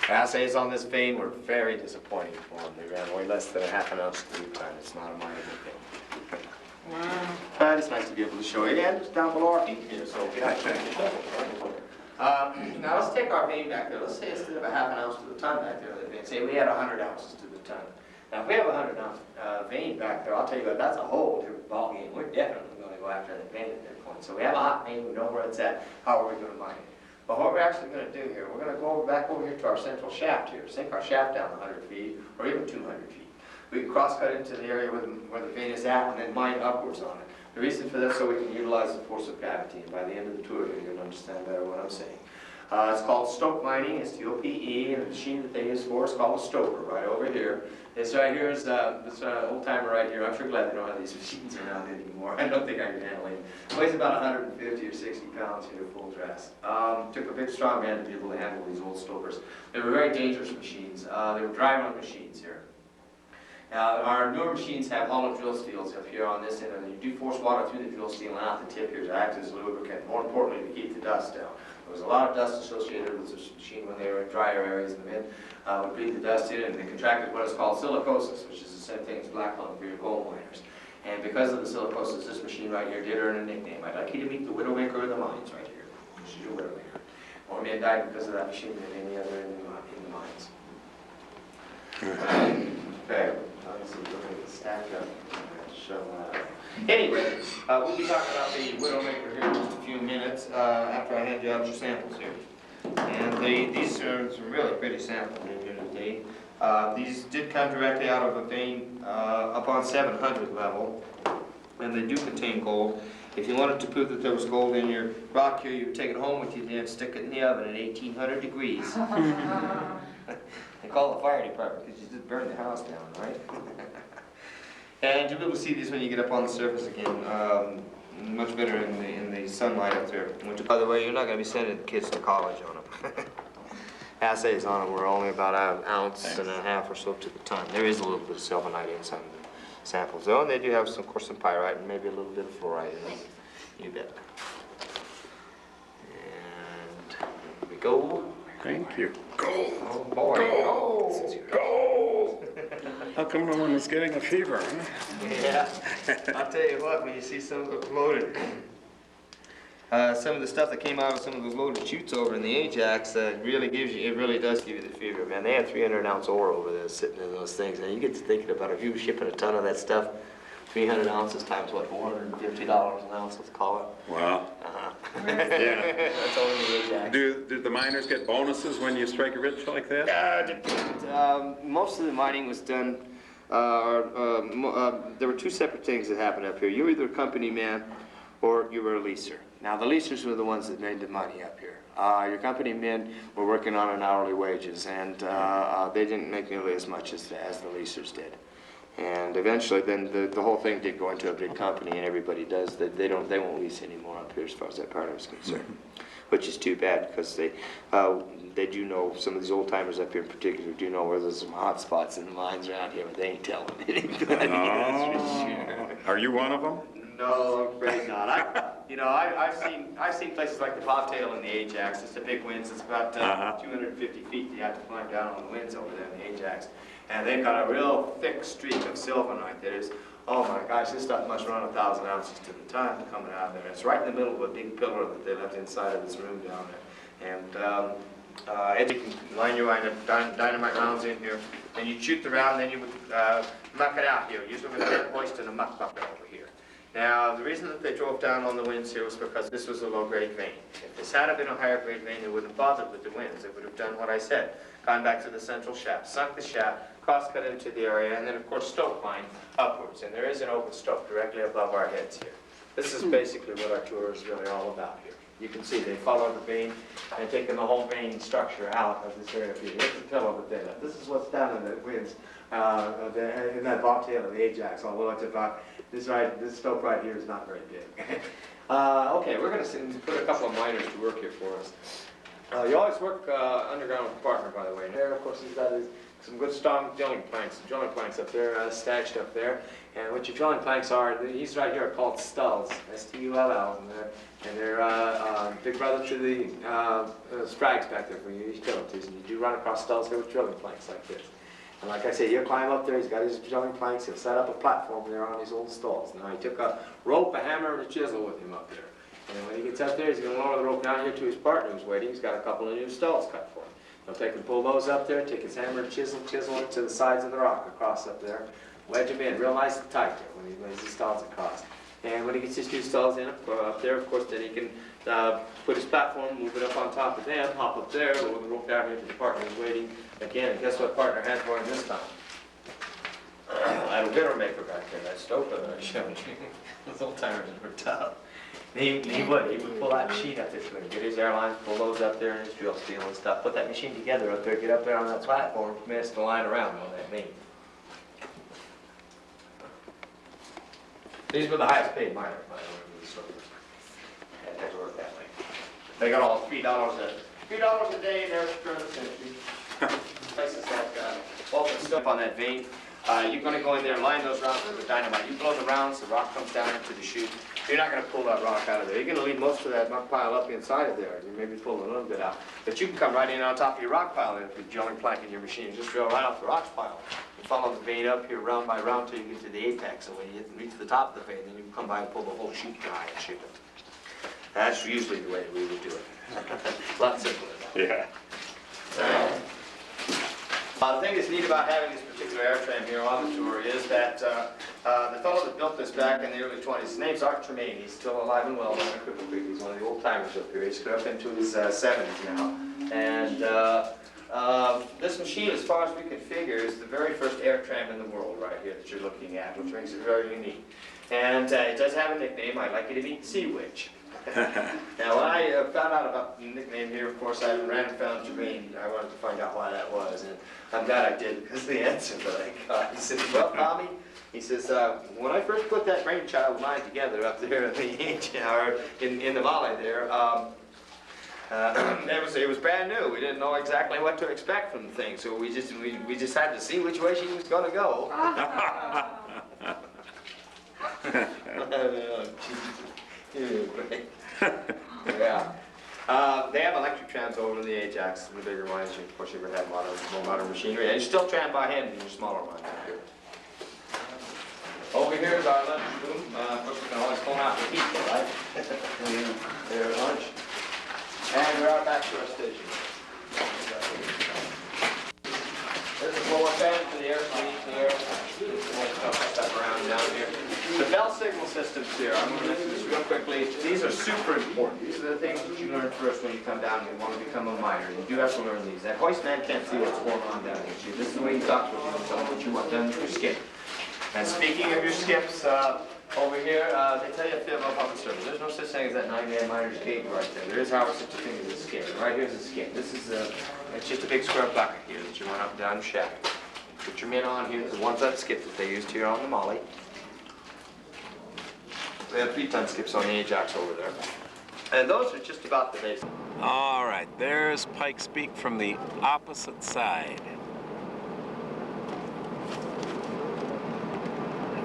Assays on this vein were very disappointing for them. They ran way less than a half an ounce to the time. It's not a mineable thing. Wow. But it's nice to be able to show you, and it's down below our feet here, so yeah. Now let's take our vein back there. Let's say instead of a half an ounce to the ton back there, say we had 100 ounces to the ton. Now if we have a 100 ounce vein back there, I'll tell you what, that's a whole different ballgame. We're definitely going to go after that vein at that point. So we have a hot vein, we know where it's at. How are we going to mine it? But what we're actually going to do here, we're going to go back over here to our central shaft here, sink our shaft down 100 feet or even 200 feet. We can cross-cut into the area where the vein is at and then mine upwards on it. The reason for that is so we can utilize the force of gravity, and by the end of the tour you're going to understand better what I'm saying. It's called stope mining, it's T-O-P-E, and the machine that they use for is called a stoper, right over here. This right here is this old timer right here. I'm sure glad they don't have these machines around anymore. I don't think I can handle it. Weighs about 150 or 60 pounds here, full dress. Took a big strong man to be able to handle these old stopers. They were very dangerous machines. They were dry-run machines here. Now, our newer machines have hollow drill steels up here on this end, and you do force water through the drill steel and out the tip here to act as a lubricant, more importantly to keep the dust down. There was a lot of dust associated with this machine when they were in drier areas in the mid. Would breathe the dust in, and they contracted what is called silicosis, which is the same thing as black lung for your coal miners. And because of the silicosis, this machine right here did earn a nickname. I'd like you to meet the widowmaker of the mines right here. She's your widowmaker. More men died because of that machine than any other in the mines. Okay. Let's see, we're going to stack up. Show that. Anyway, we'll be talking about the widowmaker here in just a few minutes after I hand you out your samples here. And these are some really pretty samples in here today. These did come directly out of a vein up on 700 level, and they do contain gold. If you wanted to prove that there was gold in your rock here, you would take it home with you and stick it in the oven at 1800 degrees. They call the fire department because you just burned the house down, right? And you'll be able to see these when you get up on the surface again. Much better in the sunlight up there. By the way, you're not going to be sending the kids to college on them. Assays on them were only about an ounce and a half or so to the ton. There is a little bit of sylvanite in some samples, though, and they do have, of course, some pyrite and maybe a little bit of fluorite in them. You bet. And here we go. Thank you. Gold. Oh boy. Gold. Gold. How come no one was getting a fever, huh? Yeah. I'll tell you what, when you see some of it loaded, some of the stuff that came out of some of those loaded chutes over in the Ajax, really does give you the fever, man. They had 300 ounce ore over there sitting in those things, and you get to thinking about if you were shipping a ton of that stuff, 300 ounces times what, $450 an ounce, let's call it. Wow. Yeah. That's only the Ajax. Do the miners get bonuses when you strike a rich like that? Most of the mining was done, there were two separate things that happened up here. You were either a company man or you were a leaser. Now the leasers were the ones that made the money up here. Your company men were working on an hourly wages, and they didn't make nearly as much as the leasers did. And eventually, then the whole thing did go into a big company, and everybody does. They won't lease anymore up here as far as that part of is concerned, which is too bad because they do know, some of these old timers up here in particular do know where there's some hot spots in the mines around here, but they ain't telling anybody. That's for sure. Are you one of them? No, I'm afraid not. I've seen places like the Bobtail in the Ajax. It's the big winds. It's about 250 feet. You have to climb down on the winds over there in the Ajax. And they've got a real thick streak of sylvanite that is, oh my gosh, this stuff must run 1,000 ounces to the ton coming out of there. It's right in the middle of a big pillar that they left inside of this room down there. And you can line your dynamite rounds in here, and you shoot the round, then you would muck it out here, usually with a lead hoist and a muck bucket over here. Now, the reason that they drove down on the winds here was because this was a low-grade vein. If this had been a higher-grade vein, they wouldn't have bothered with the winds. They would have done what I said, gone back to the central shaft, sunk the shaft, cross-cut into the area, and then, of course, stope line upwards. And there is an open stope directly above our heads here. This is basically what our tour is really all about here. You can see they follow the vein and taking the whole vein structure out of this area here. Here's the pillow that they left. This is what's down in the winds, in that bobtail of the Ajax, although it's about, this stope right here is not very big. Okay, we're going to put a couple of miners to work here for us. You always work underground with a partner, by the way. And here, of course, he's got some good strong drilling planks up there, stashed up there. And what your drilling planks are, these right here are called stulls, S-T-U-L-L, and they're big brother to the sprags back there for your utilities. And you do run across stulls here with drilling planks like this. And like I say, he'll climb up there, he's got his drilling planks, he'll set up a platform there on these old stalls. Now he took a rope, a hammer, and a chisel with him up there. And when he gets up there, he's going to lower the rope down here to his partner who's waiting. He's got a couple of new stalls cut for him. He'll take and pull those up there, take his hammer and chisel it to the sides of the rock across up there. Wedge them in real nice and tight there when he lays his stalls across. And when he gets his two stalls in up there, of course, then he can put his platform, move it up on top of them, hop up there, lower the rope down here to the partner who's waiting. Again, and guess what partner had for him this time? I had a winter maker back there, that stove that I showed you. Those old timers were tough. He would pull that machine up this way, get his airlines, pull those up there, and his drill steel and stuff, put that machine together up there, get up there on that platform, commence to line around on that main. These were the highest paid miners, by the way, in the service. That had to work that way. They got all $3 a day in there during the century. Places that open stuff on that vein. You're going to go in there and line those rounds with dynamite. You blow the rounds, the rock comes down into the chute. You're not going to pull that rock out of there. You're going to leave most of that rock pile up inside of there. You maybe pull a little bit out. But you can come right in on top of your rock pile and if you're drilling plank in your machine, just drill right off the rock pile. You follow the vein up here round by round till you get to the apex. And when you reach the top of the vein, then you can come by and pull the whole chute dry and ship it. That's usually the way we would do it. A lot simpler than that. Yeah. The thing that's neat about having this particular air tram here on the tour is that the fellow that built this back in the early 20s, his name's Art Tremaine. He's still alive and well down in Cripple Creek. He's one of the old timers up here. He's up into his 70s now. And this machine, as far as we can figure, is the very first air tram in the world right here that you're looking at, which makes it very unique. And it does have a nickname. I'd like you to meet Sea Witch. Now, when I found out about the nickname here, of course, I ran and found Jermaine. I wanted to find out why that was, and I'm glad I did, because the answer that I got, he said, well, Tommy, he says, when I first put that brainchild of mine together up there in the in the valley there, it was brand new. We didn't know exactly what to expect from the thing, so we just had to see which way she was going to go. Yeah. They have electric trams over in the Ajax, the bigger mines. Of course, you ever had more modern machinery. And you still tram by hand in your smaller mines up here. Over here is our lunch room. Of course, we can always phone out for people, right? There's lunch. And we're out back to our station. There's a blower fan for the air conditioning here. Stuff around down here. The bell signal systems here, I'm going to mention this real quickly. These are super important. These are the things that you learn first when you come down and you want to become a miner. You do have to learn these. That hoist man can't see what's going on down here. See, this is the way you talk with you. Tell them what you want done with your skip. And speaking of your skips, over here, they tell you a bit about public service. There's no such thing as that 9-man miner's cage right there. There is, however, such a thing as a skip. Right here's a skip. This is it's just a big square bucket here that you run up and down the shaft. Put your men on here. There's a 1-ton skip that they used here on the Molly. They have 3-ton skips on the Ajax over there. And those are just about the basic. All right, there's Pike's Peak from the opposite side.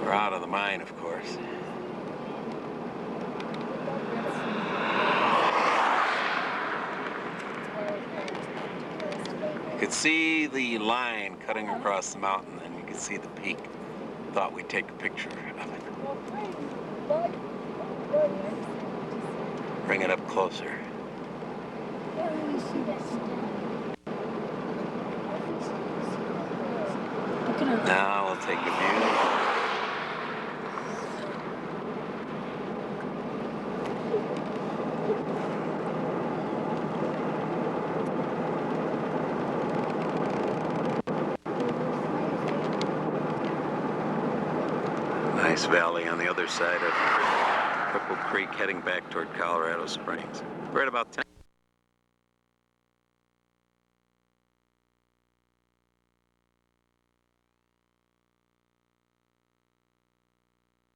We're out of the mine, of course. You could see the line cutting across the mountain, and you could see the peak. Thought we'd take a picture of it. Bring it up closer. Now we'll take a view. Nice valley on the other side of Cripple Creek heading back toward Colorado Springs. We're at about 10.